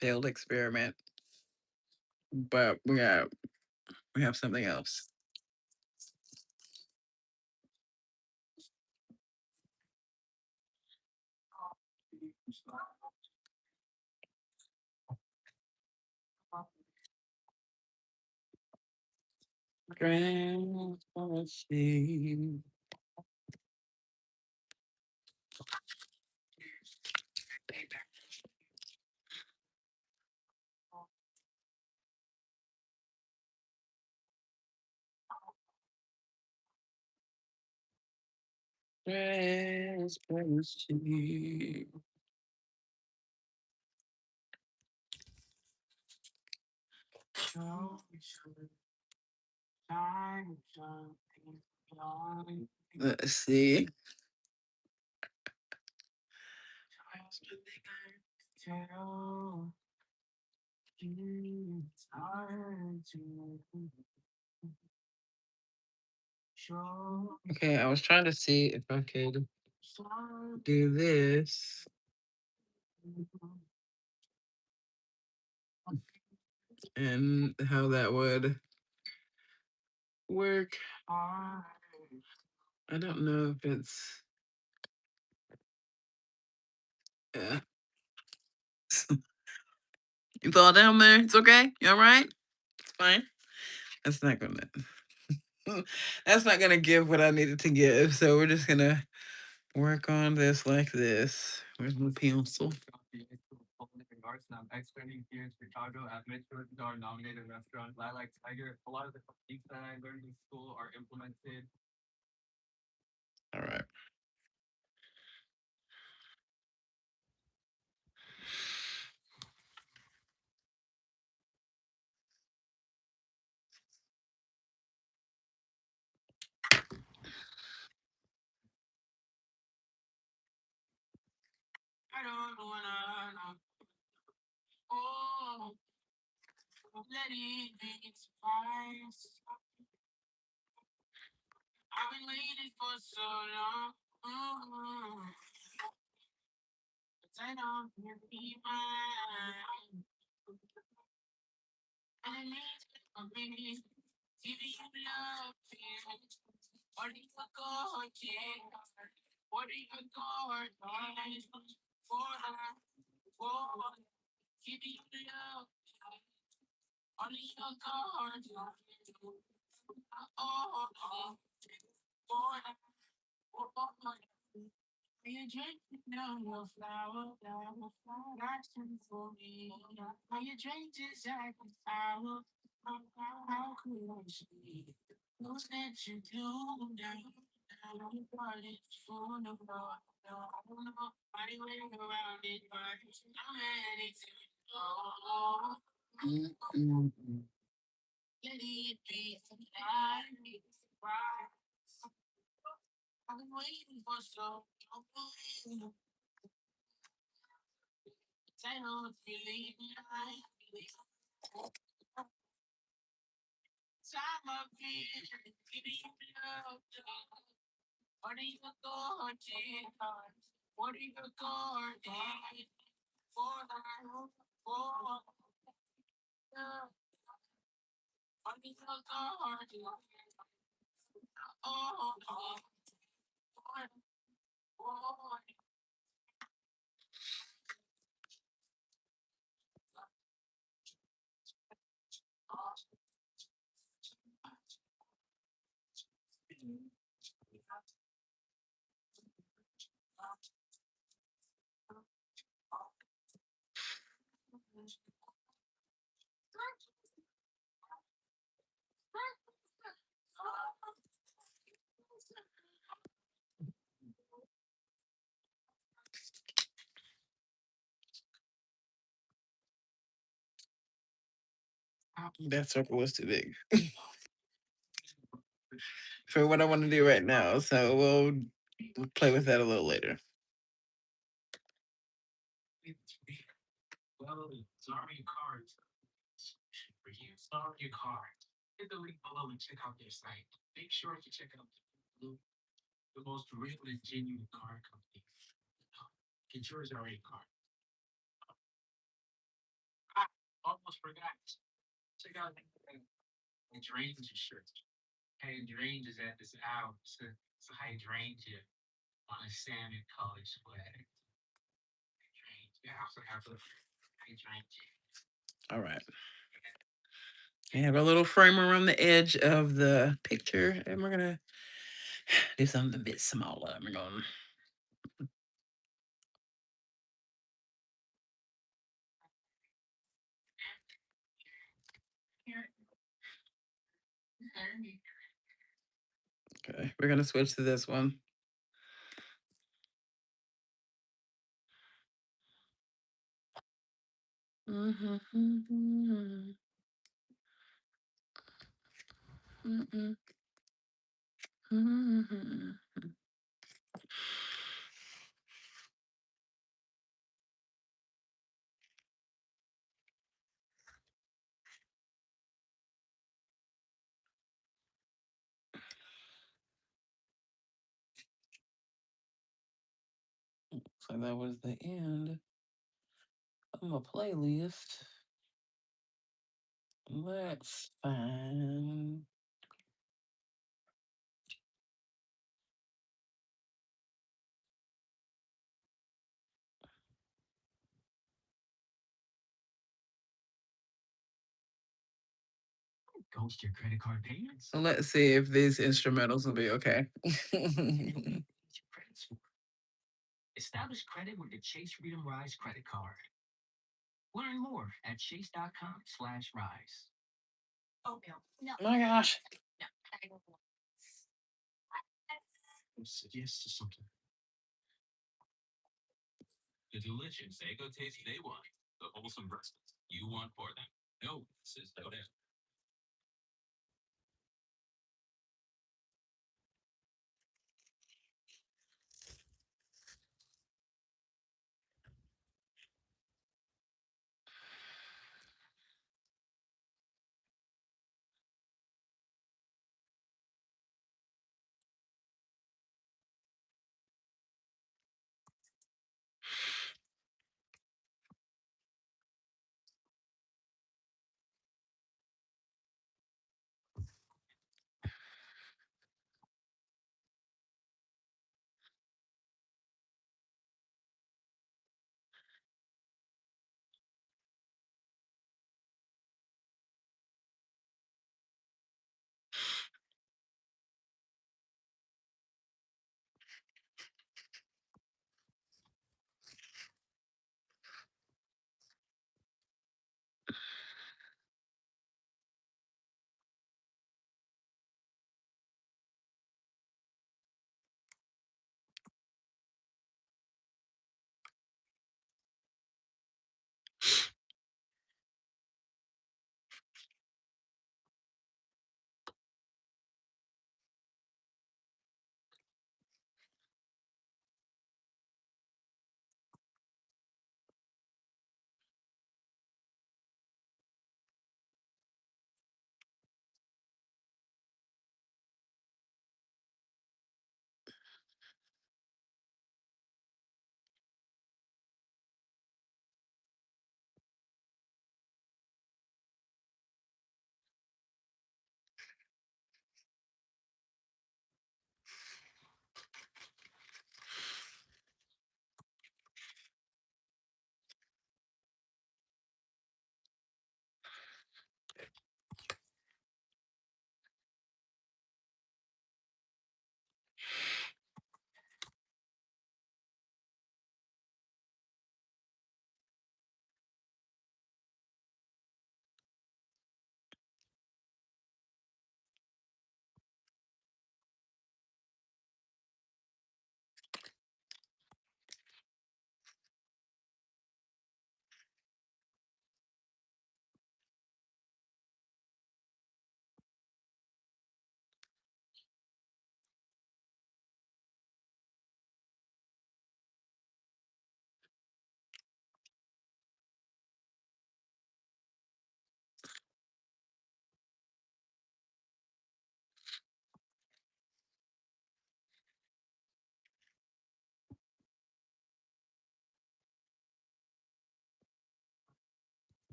Failed experiment, but we have something else. Transparency. Transparency. Let's see. Okay, I was trying to see if I could do this. And how that would work. I don't know if it's. Yeah. It's all down there. It's okay. You all right? It's fine. That's not gonna. That's not gonna give what I needed to give. So we're just gonna work on this like this. Where's my pencil? Expanding here in Chicago at Michelin-star nominated restaurant Lilac Tiger. A lot of the techniques that I learned in school are implemented. All right. I don't wanna. Oh, let it be surprise. I've been waiting for so long. Oh, but I don't be mine. And I need to be giving you love. What do you go, what do you go, for, giving you love. Only you go, oh, for, you drink now your flower, that's for me. When you drink just like a flower, how could I see? Those that you do now, I'm party for no more. No, body way around it, but I'm ready to go. Let it be tonight. I've been waiting for so long. I don't believe time of year, giving you love. What are you going to what are you going for love? For love. What are you going to oh, That circle was too big for what I want to do right now. So we'll play with that a little later. All right. I have a little frame around the edge of the picture, and we're gonna do something a bit smaller. We're going. Okay, we're gonna switch to this one. So that was the end of my playlist. That's fine. So let's see if these instrumentals will be okay. My gosh.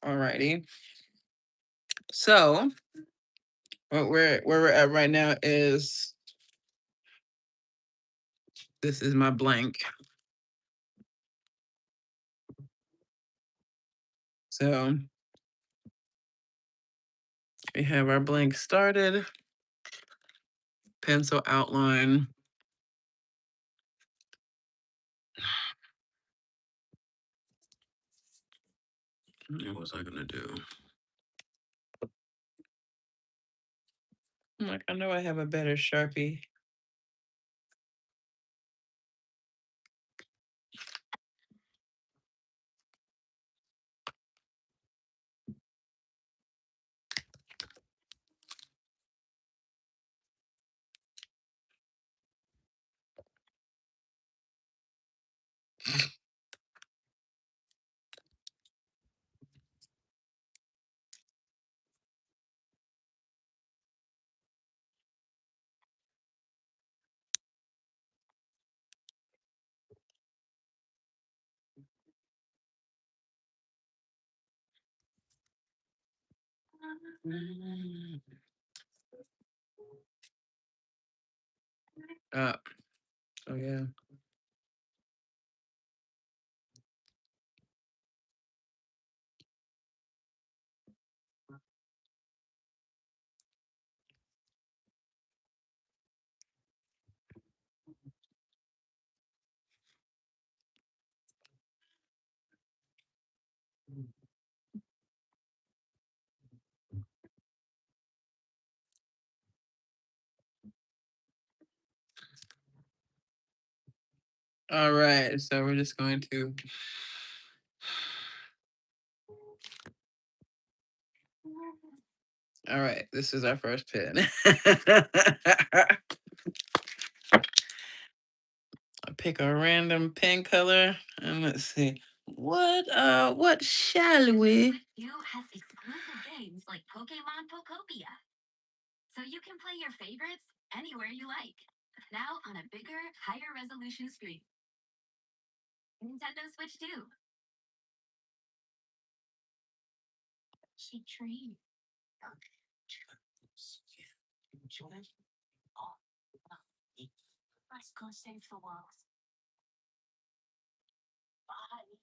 Alrighty. So where we're at right now is this is my blank. So we have our blank started, pencil outline. What was I gonna do? I'm like, I know I have a better Sharpie. Oh yeah. All right, so we're just going to all right, this is our first pen. I'll pick a random pen color and let's see. What shall we? You has exclusive games like Pokemon Pokopia. So you can play your favorites anywhere you like. Now on a bigger, higher resolution screen. Nintendo Switch 2. She trained. Let's go save the world. Bye.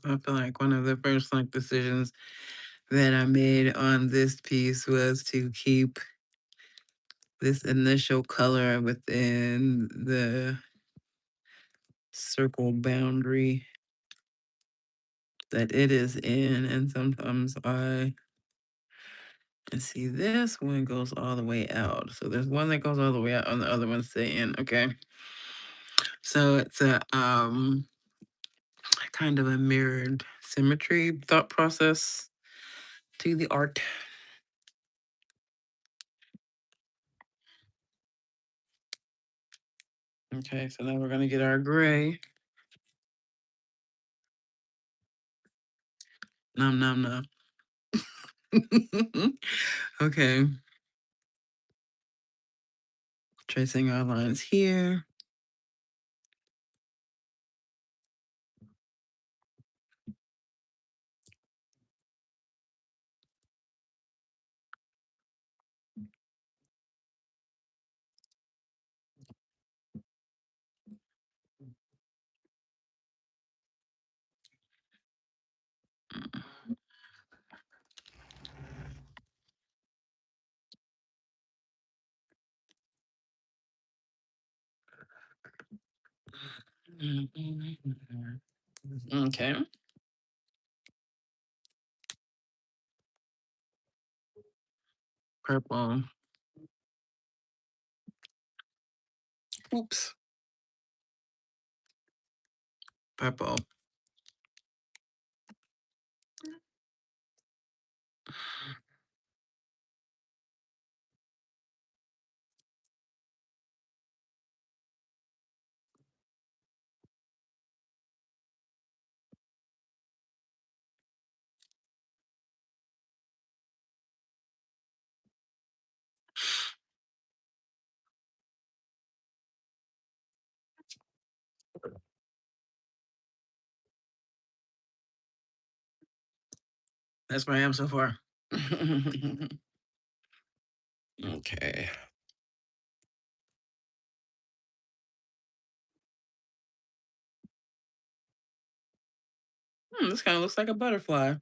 I feel like one of the first like decisions that I made on this piece was to keep this initial color within the circle boundary that it is in. And sometimes I see this one goes all the way out. So there's one that goes all the way out and the other one stay in. Okay. So it's a kind of a mirrored symmetry thought process to the art. Okay, so now we're gonna get our gray. Nom nom nom. Okay. Tracing our lines here. Okay. Purple. Oops. Purple. That's where I am so far. Okay. This kind of looks like a butterfly.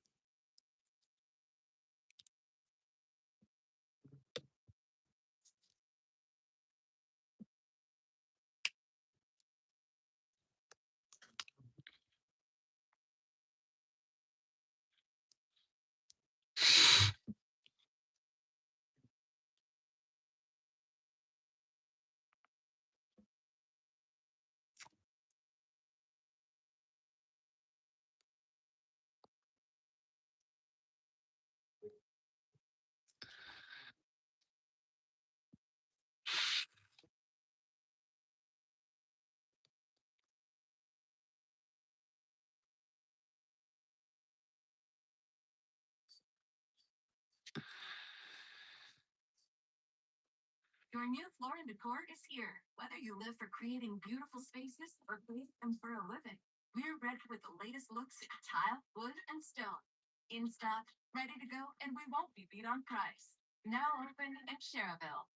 Your new floor and decor is here. Whether you live for creating beautiful spaces or create them for a living, we're ready with the latest looks in tile, wood, and stone. In stock, ready to go, and we won't be beat on price. Now open in Cherville.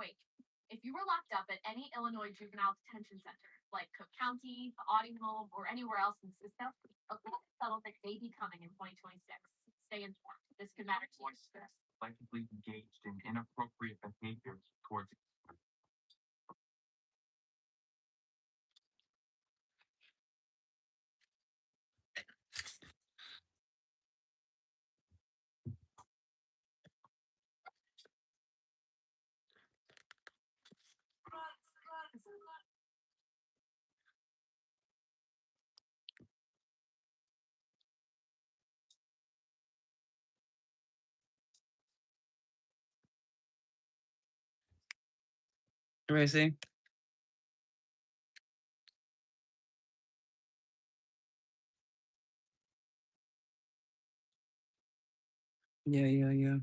Wait, if you were locked up at any Illinois juvenile detention center, like Cook County, the Audie Home, or anywhere else in the system, a legal settlement may be coming in 2026. Stay informed. This could matter to you. Likely engaged in inappropriate behaviors towards Racy? Yeah, yeah, yeah.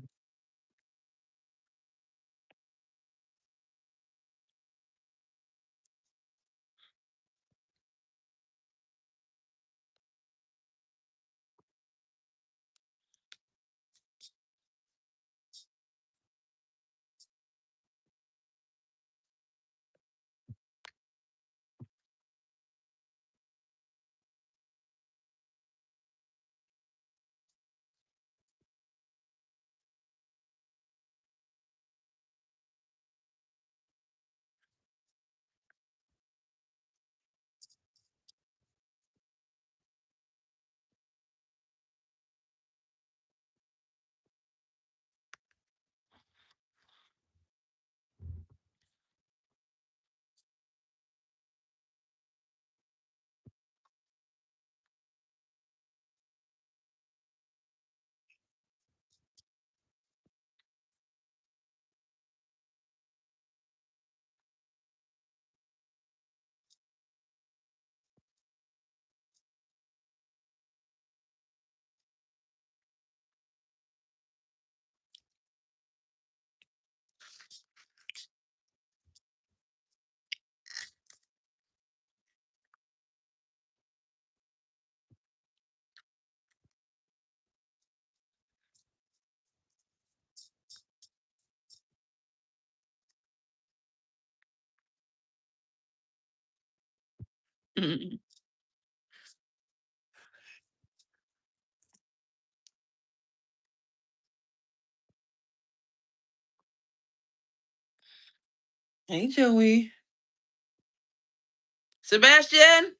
Hey, Joey. Sebastian.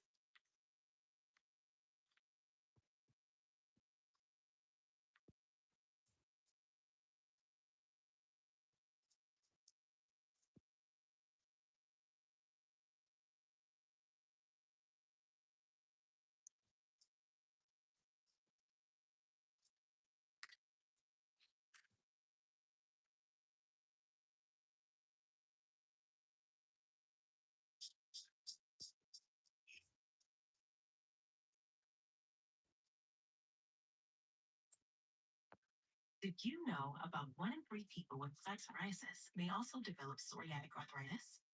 Did you know about 1 in 3 people with plaque psoriasis may also develop psoriatic arthritis?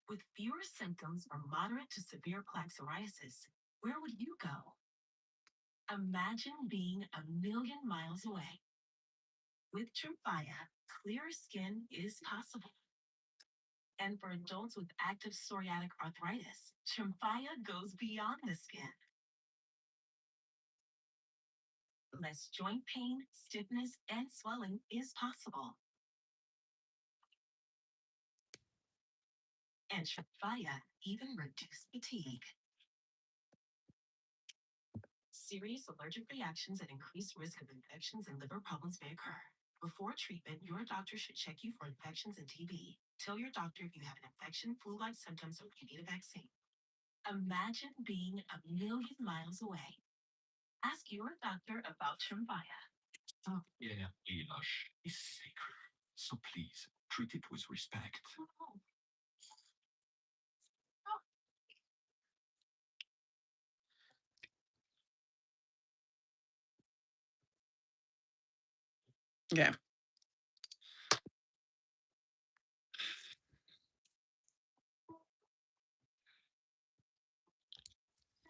With fewer symptoms from moderate to severe plaque psoriasis, where would you go? Imagine being a million miles away. With Tremfya, clearer skin is possible. And for adults with active psoriatic arthritis, Tremfya goes beyond the skin. Less joint pain, stiffness, and swelling is possible. And Tremfya even reduces fatigue. Serious allergic reactions and increased risk of infections and liver problems may occur. Before treatment, your doctor should check you for infections and TB. Tell your doctor if you have an infection, flu-like symptoms, or if you need a vaccine. Imagine being a million miles away. Ask your doctor about Tremfya. Yeah, Elash is sacred. So please, treat it with respect. Yeah.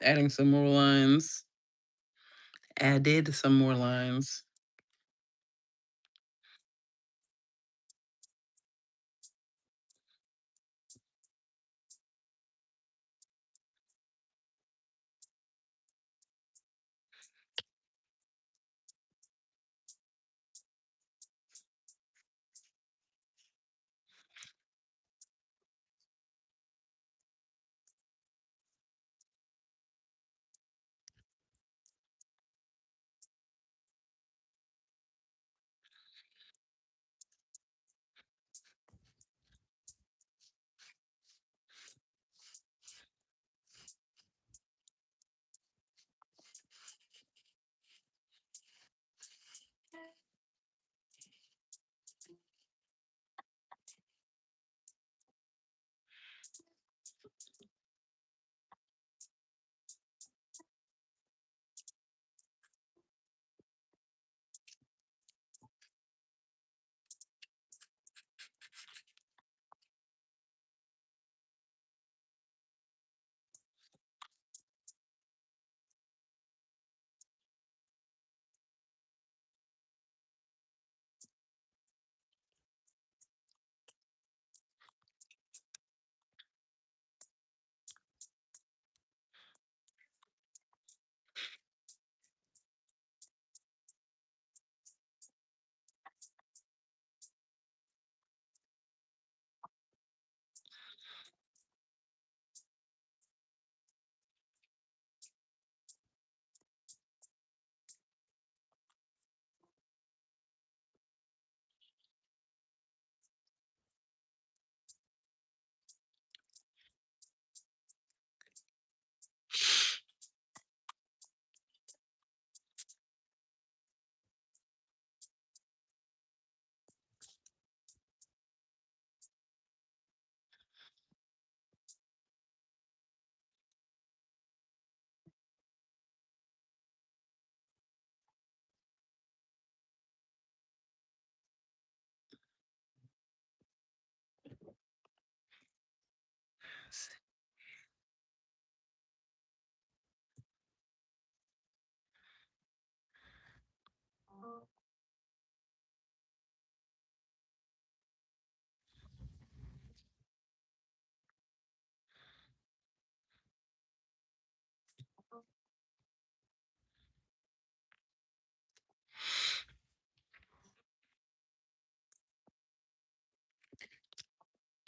Adding some more lines. Added some more lines.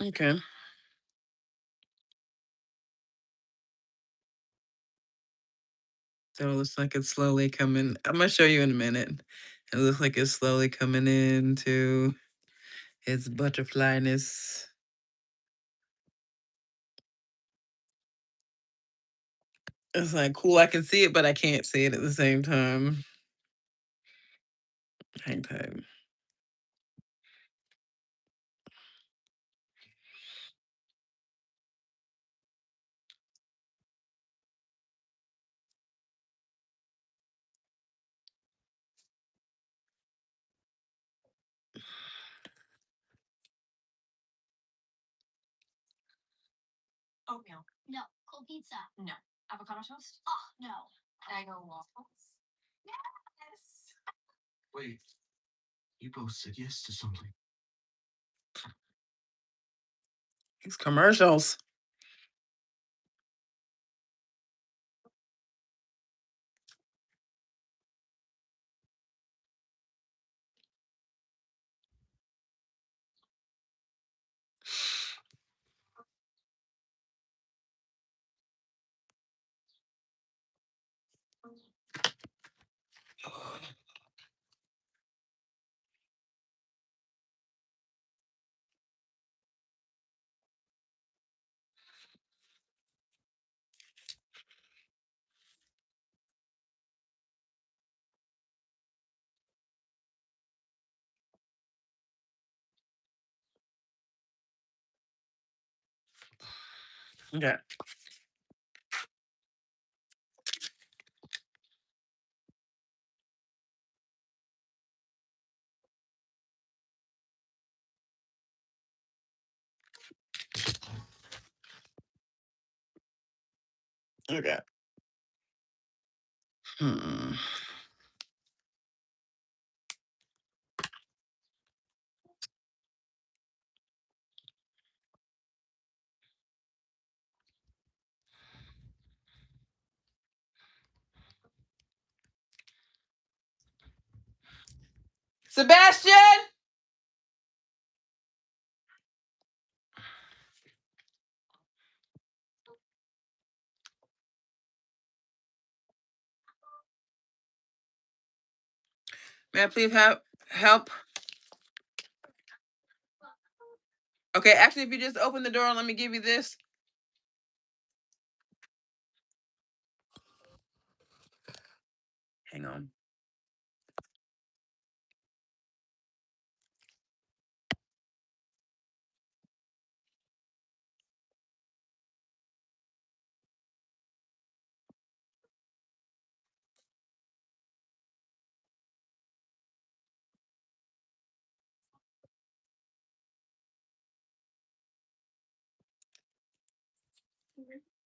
Okay. So it looks like it's slowly coming. I'm gonna show you in a minute. It looks like it's slowly coming into its butterflyness. It's like cool. I can see it, but I can't see it at the same time. Hang tight. Oatmeal. No. Cold pizza. No. Avocado toast. Oh, no. Eggo waffles. Yes. Wait, you both said yes to something. These commercials. Okay. Okay. Hmm. Sebastian! May I please have help? Okay, actually, if you just open the door, let me give you this. Hang on.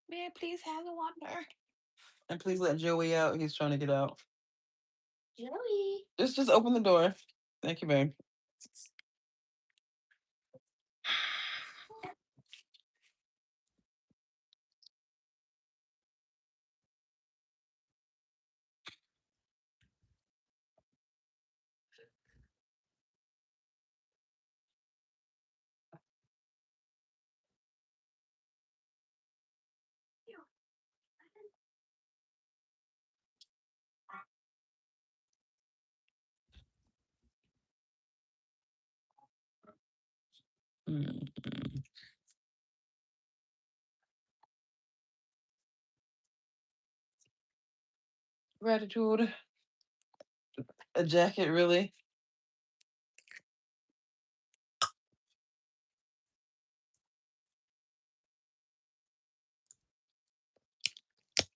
May I please have the water? And please let Joey out. He's trying to get out. Joey. Just open the door. Thank you, babe. Mm. Gratitude. A jacket, really?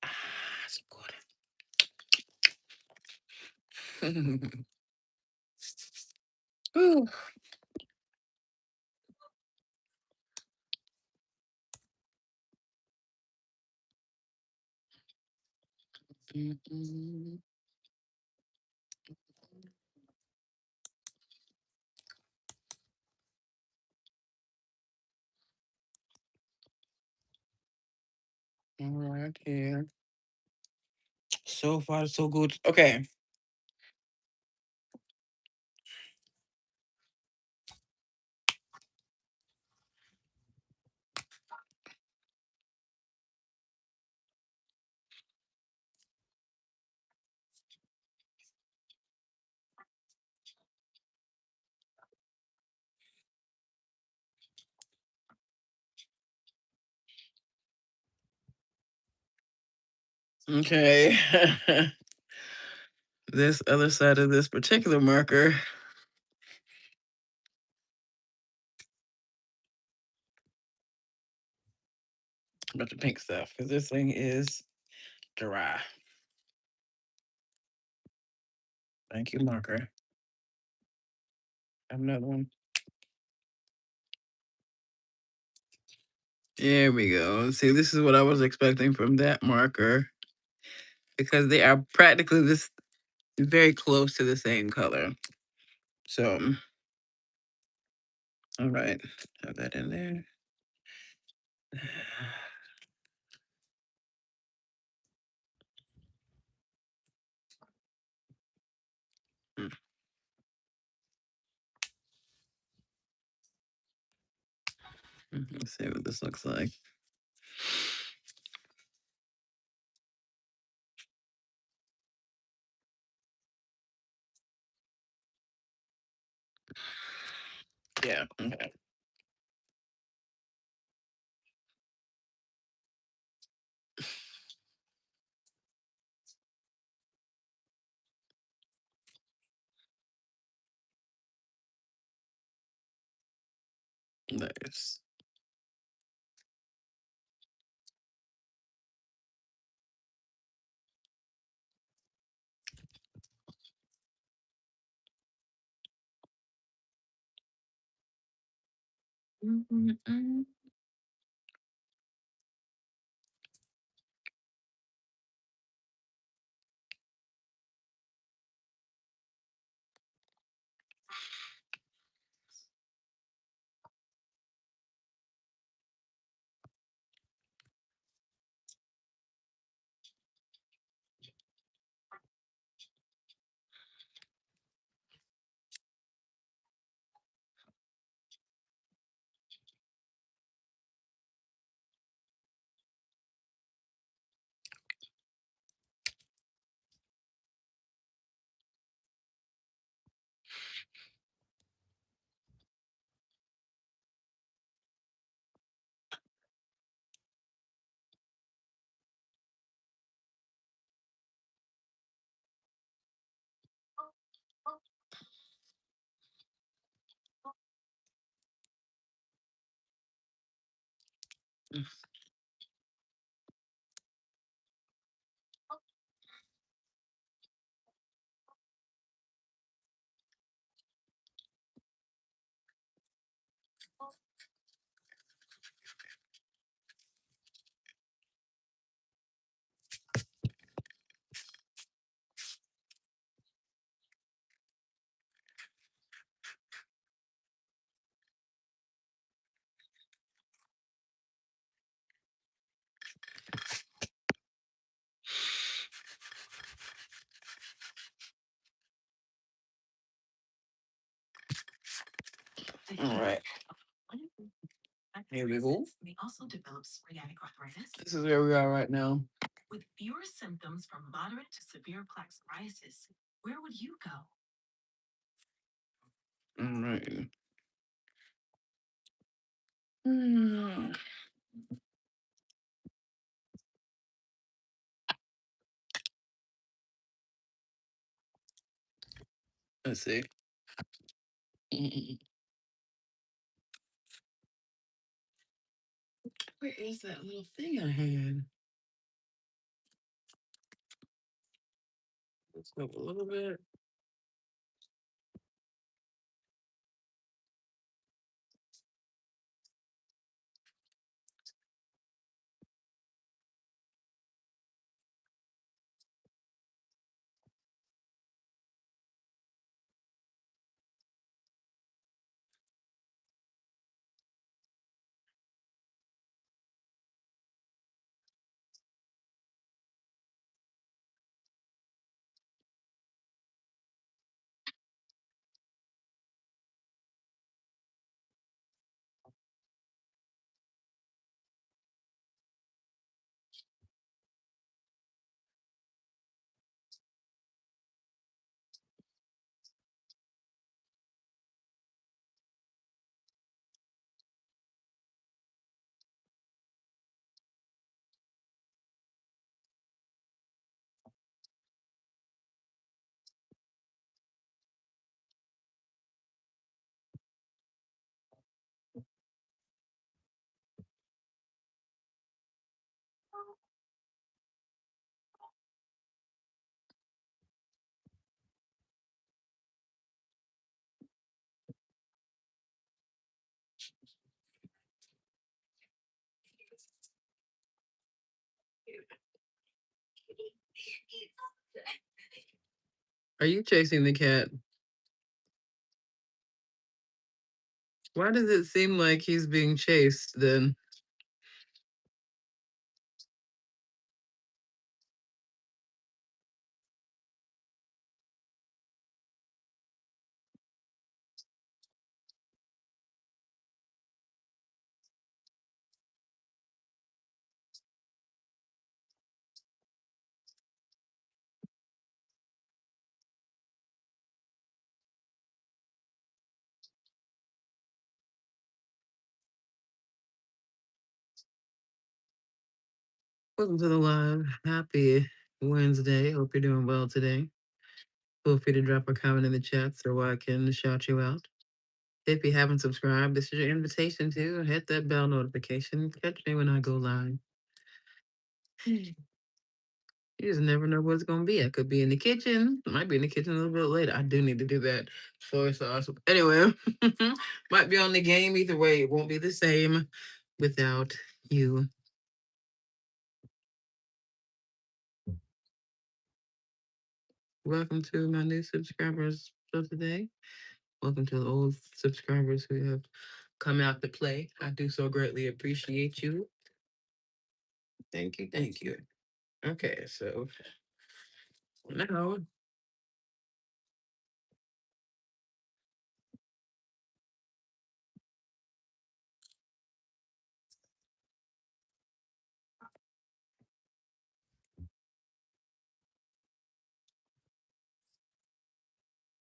Ah, it's good. Ooh. Mm-mm. All right here. So far, so good. Okay. Okay. This other side of this particular marker. About the pink stuff, because this thing is dry. Thank you, marker. Have another one. There we go. See, this is what I was expecting from that marker, because they are practically this very close to the same color. So, all right, have that in there. Let's see what this looks like. Yeah, okay. Nice. All right. Here we go. May also develop psoriatic arthritis. This is where we are right now. With fewer symptoms from moderate to severe plaque psoriasis, where would you go? All right. Hmm. Let's see. Where is that little thing I had? Let's go a little bit. Are you chasing the cat? Why does it seem like he's being chased then? Welcome to the live. Happy Wednesday. Hope you're doing well today. Feel free to drop a comment in the chat so I can shout you out. If you haven't subscribed, this is your invitation to hit that bell notification. Catch me when I go live. You just never know what it's gonna be. I could be in the kitchen. Might be in the kitchen a little bit later. I do need to do that. Soy sauce. Anyway, might be on the game. Either way, it won't be the same without you. Welcome to my new subscribers for today. Welcome to the old subscribers who have come out to play. I do so greatly appreciate you. Thank you. Thank you. Okay, so now.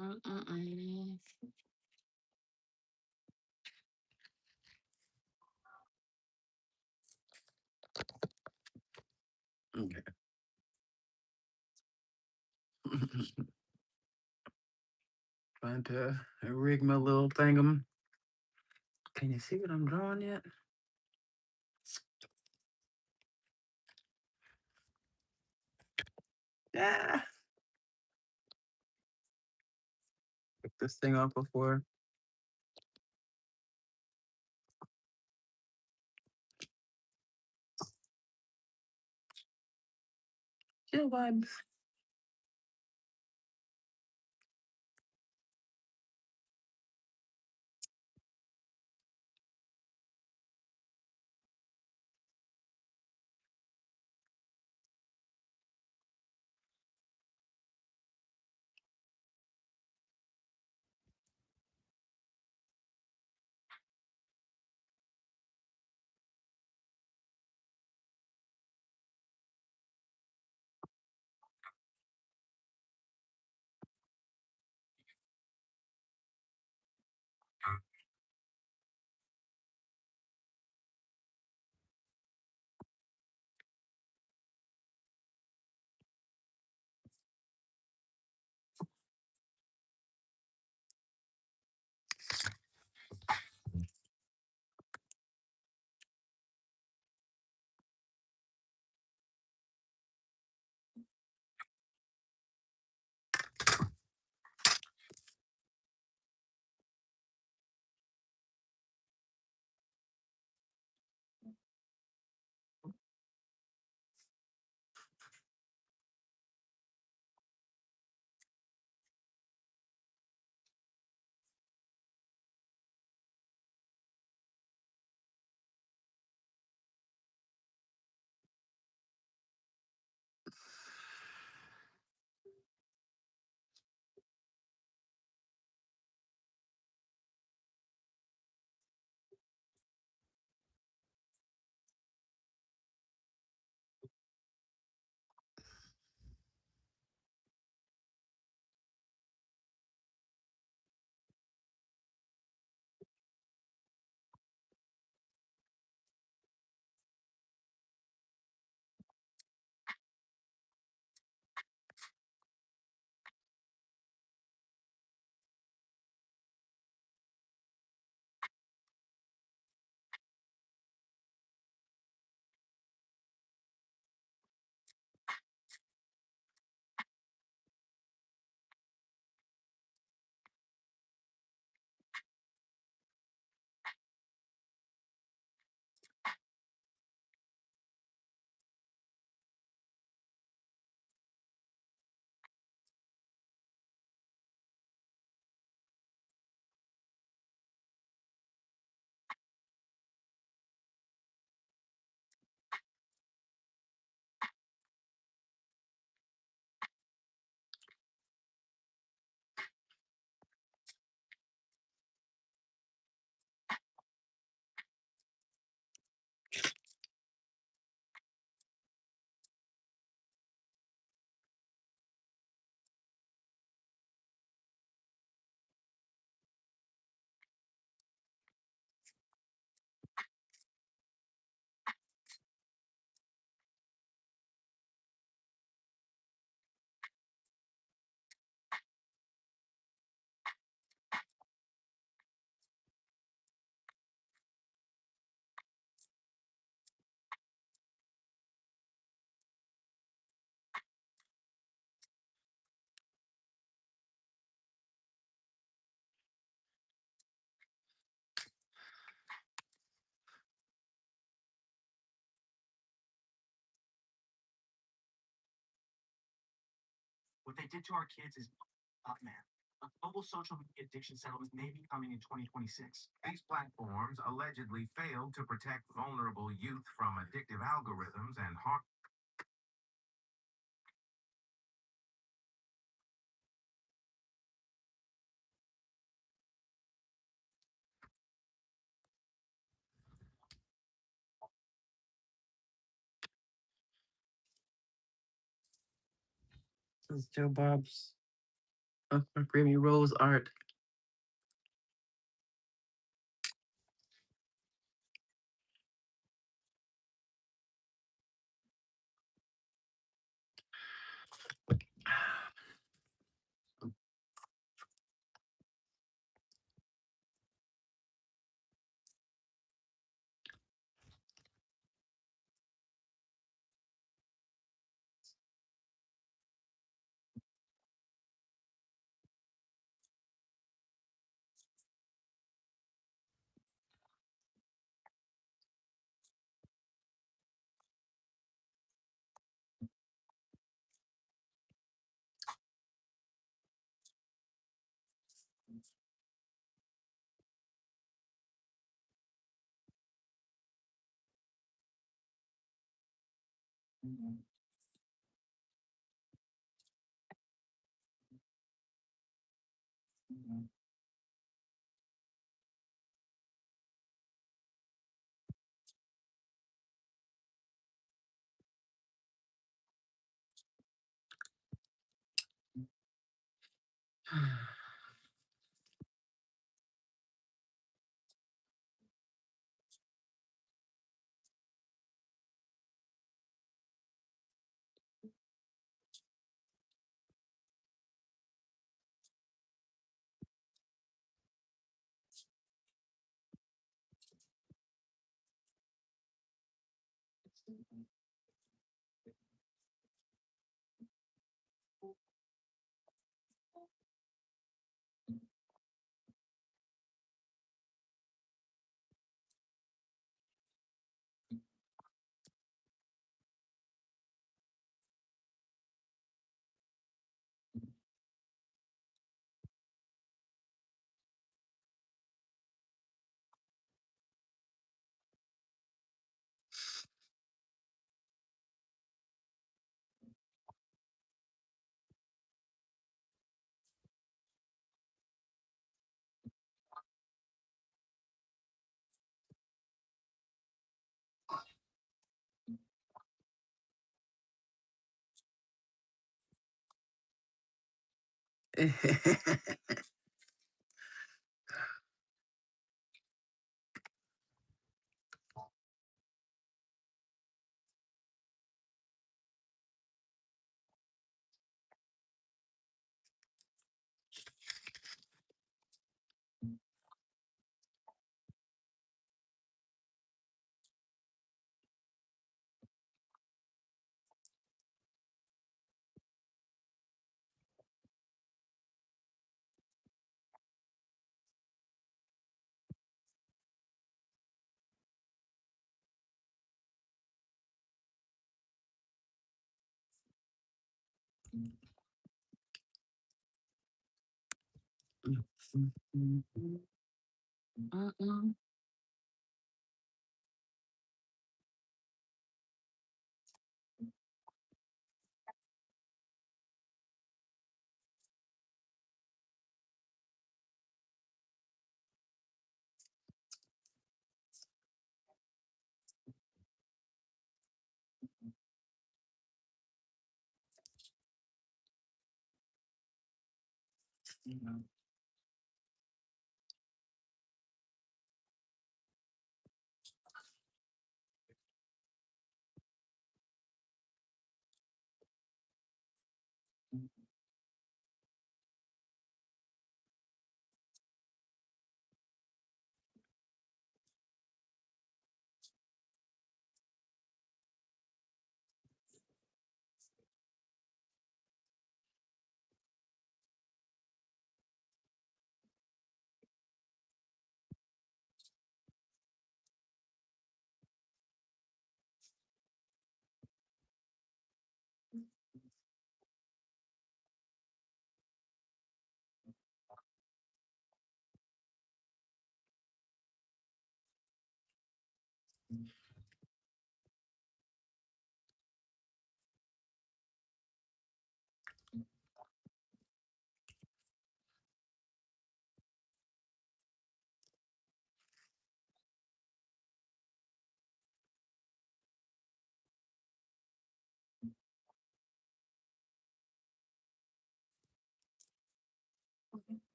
Mm-mm-mm. Okay. Trying to rig my little thingum. Can you see what I'm drawing yet? Yeah. Took this thing off before. Chill vibes. What they did to our kids is up, man. A global social media addiction settlement may be coming in 2026. These platforms allegedly failed to protect vulnerable youth from addictive algorithms and harm. This is Joe Bob's Grammy Rose art.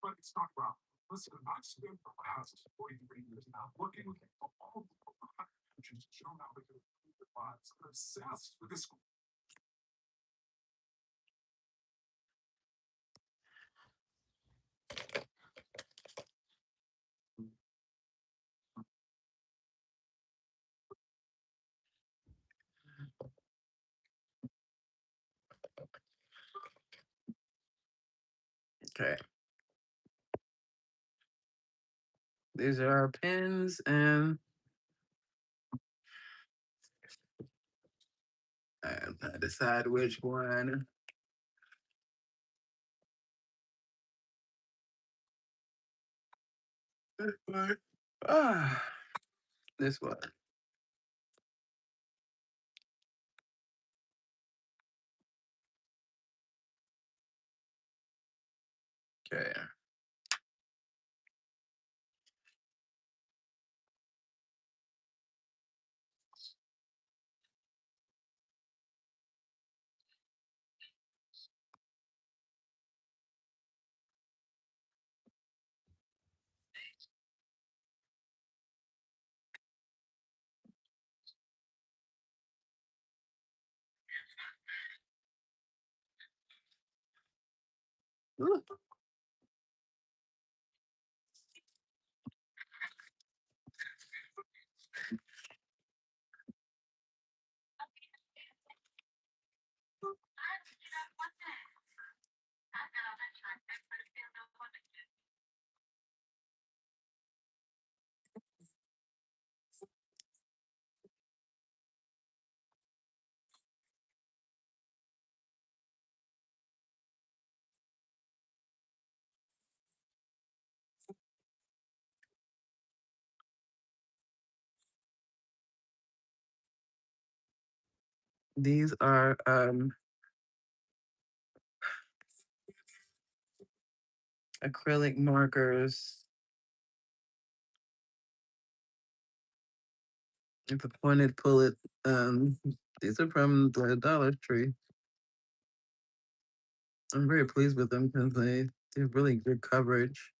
But it's not wrong. Listen, I've spent the last 43 years now looking for all the countries to show how they can improve their lives. I'm obsessed with this. Okay. These are our pins, and I decide which one. Ah, this one. Okay. Ooh. These are acrylic markers with a pointed pullet. These are from the Dollar Tree. I'm very pleased with them because they have really good coverage.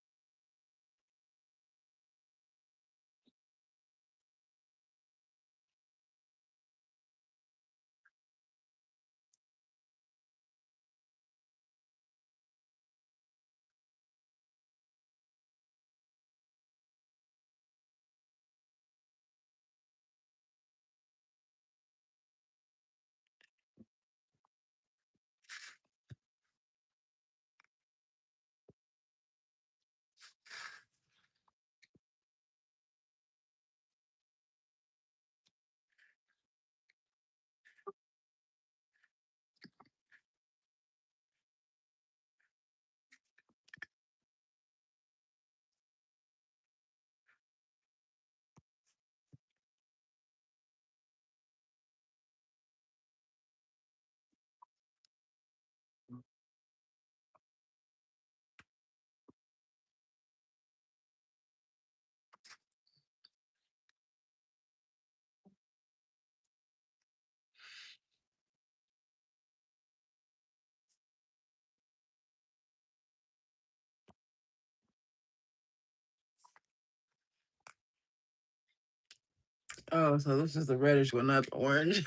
Oh, so this is the reddish one, not the orange.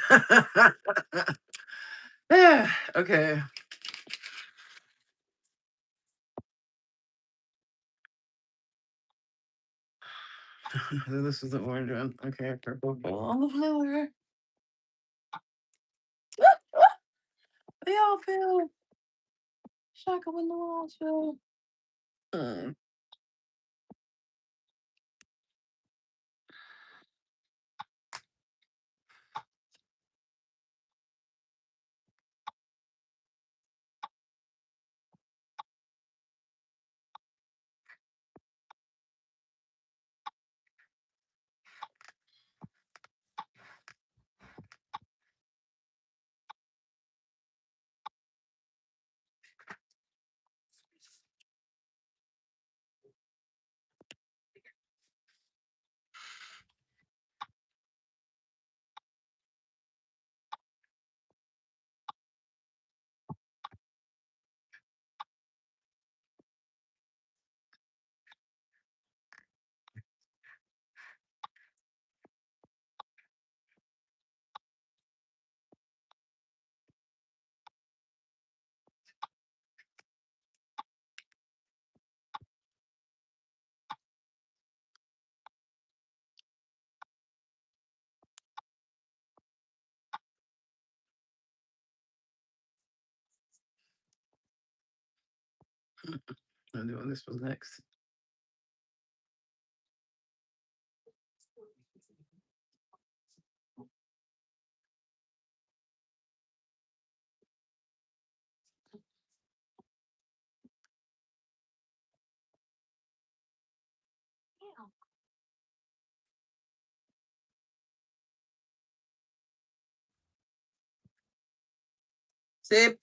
Yeah, okay. This is the orange one. Okay, purple fell on the floor. They all fell. Shaka when the walls fell. Mm. I'm doing this was next. Sip.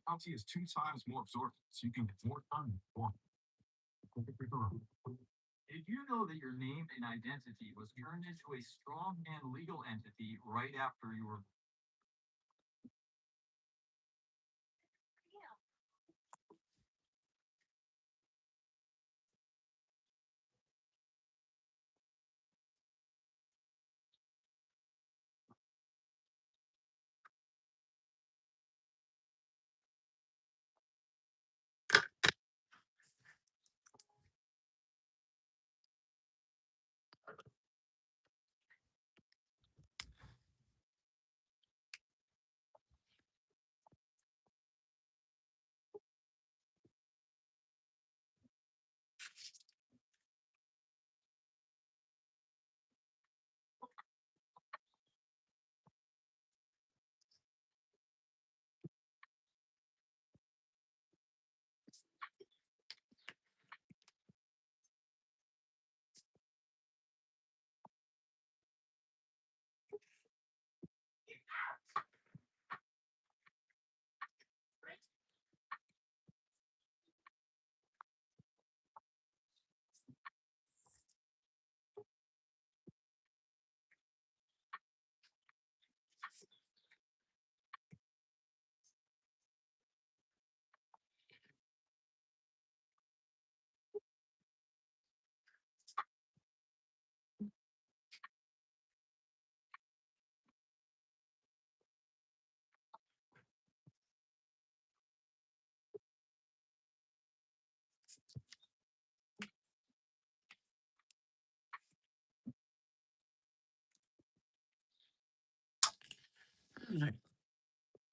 Bounty is 2 times more absorbent, so you can get more done. Did you know that your name and identity was turned into a strong and legal entity right after you were?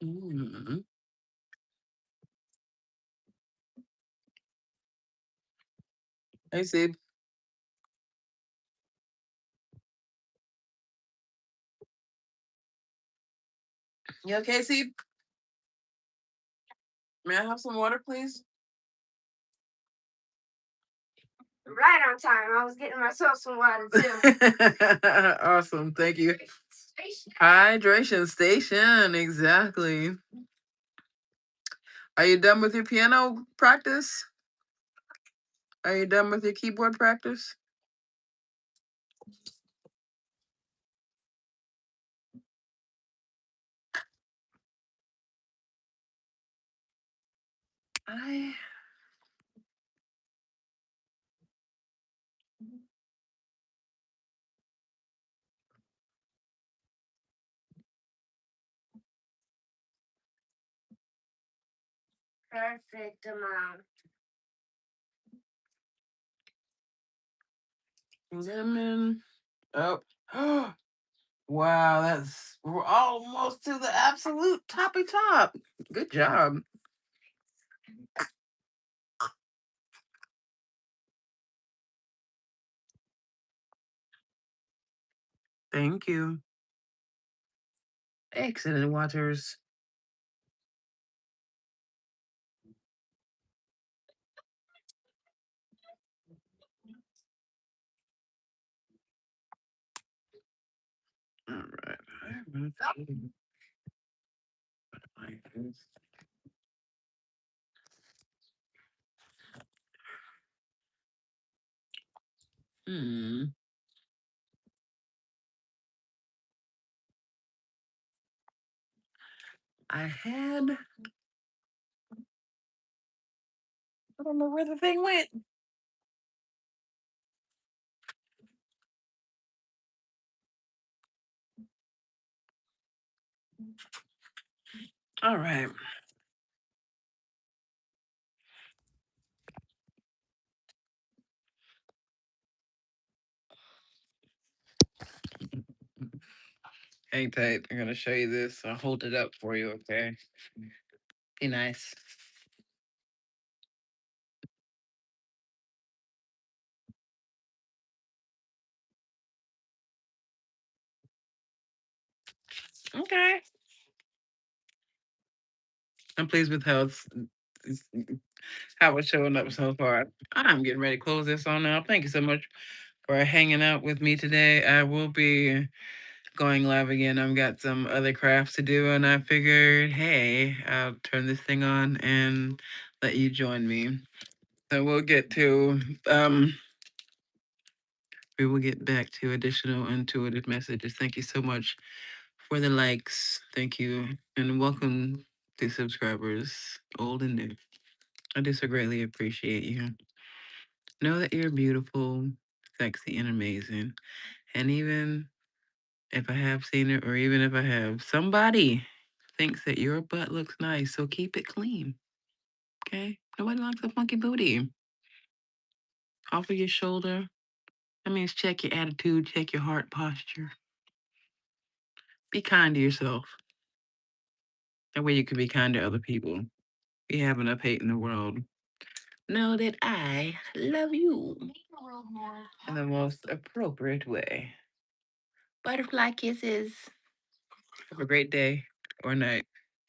Mm. Hey, Steve. You okay, Steve? May I have some water, please? Right on time. I was getting myself some water too. Awesome. Thank you. Hydration station. Exactly. Are you done with your piano practice? Are you done with your keyboard practice? I Perfect amount. lemon. Oh. Wow, we're almost to the absolute toppy top. Good job. Thank you. Excellent waters. All right. I'm gonna like this. Hmm. I don't know where the thing went. All right. Hang tight. I'm gonna show you this. I'll hold it up for you, okay? Be nice. Okay. I'm pleased with how it's showing up so far. I'm getting ready to close this on now. Thank you so much for hanging out with me today. I will be going live again, I've got some other crafts to do, and I figured, hey, I'll turn this thing on and let you join me. So we'll get to we will get back to additional intuitive messages. Thank you so much for the likes. Thank you, and welcome to subscribers, old and new. I do so greatly appreciate you. Know that you're beautiful, sexy, and amazing. And even if I have seen it, or even if I have, somebody thinks that your butt looks nice, so keep it clean. Okay? Nobody likes a funky booty. Off of your shoulder. That means check your attitude, check your heart posture. Be kind to yourself. That way you can be kind to other people. We have enough hate in the world. Know that I love you in the most appropriate way. Butterfly kisses. Have a great day or night.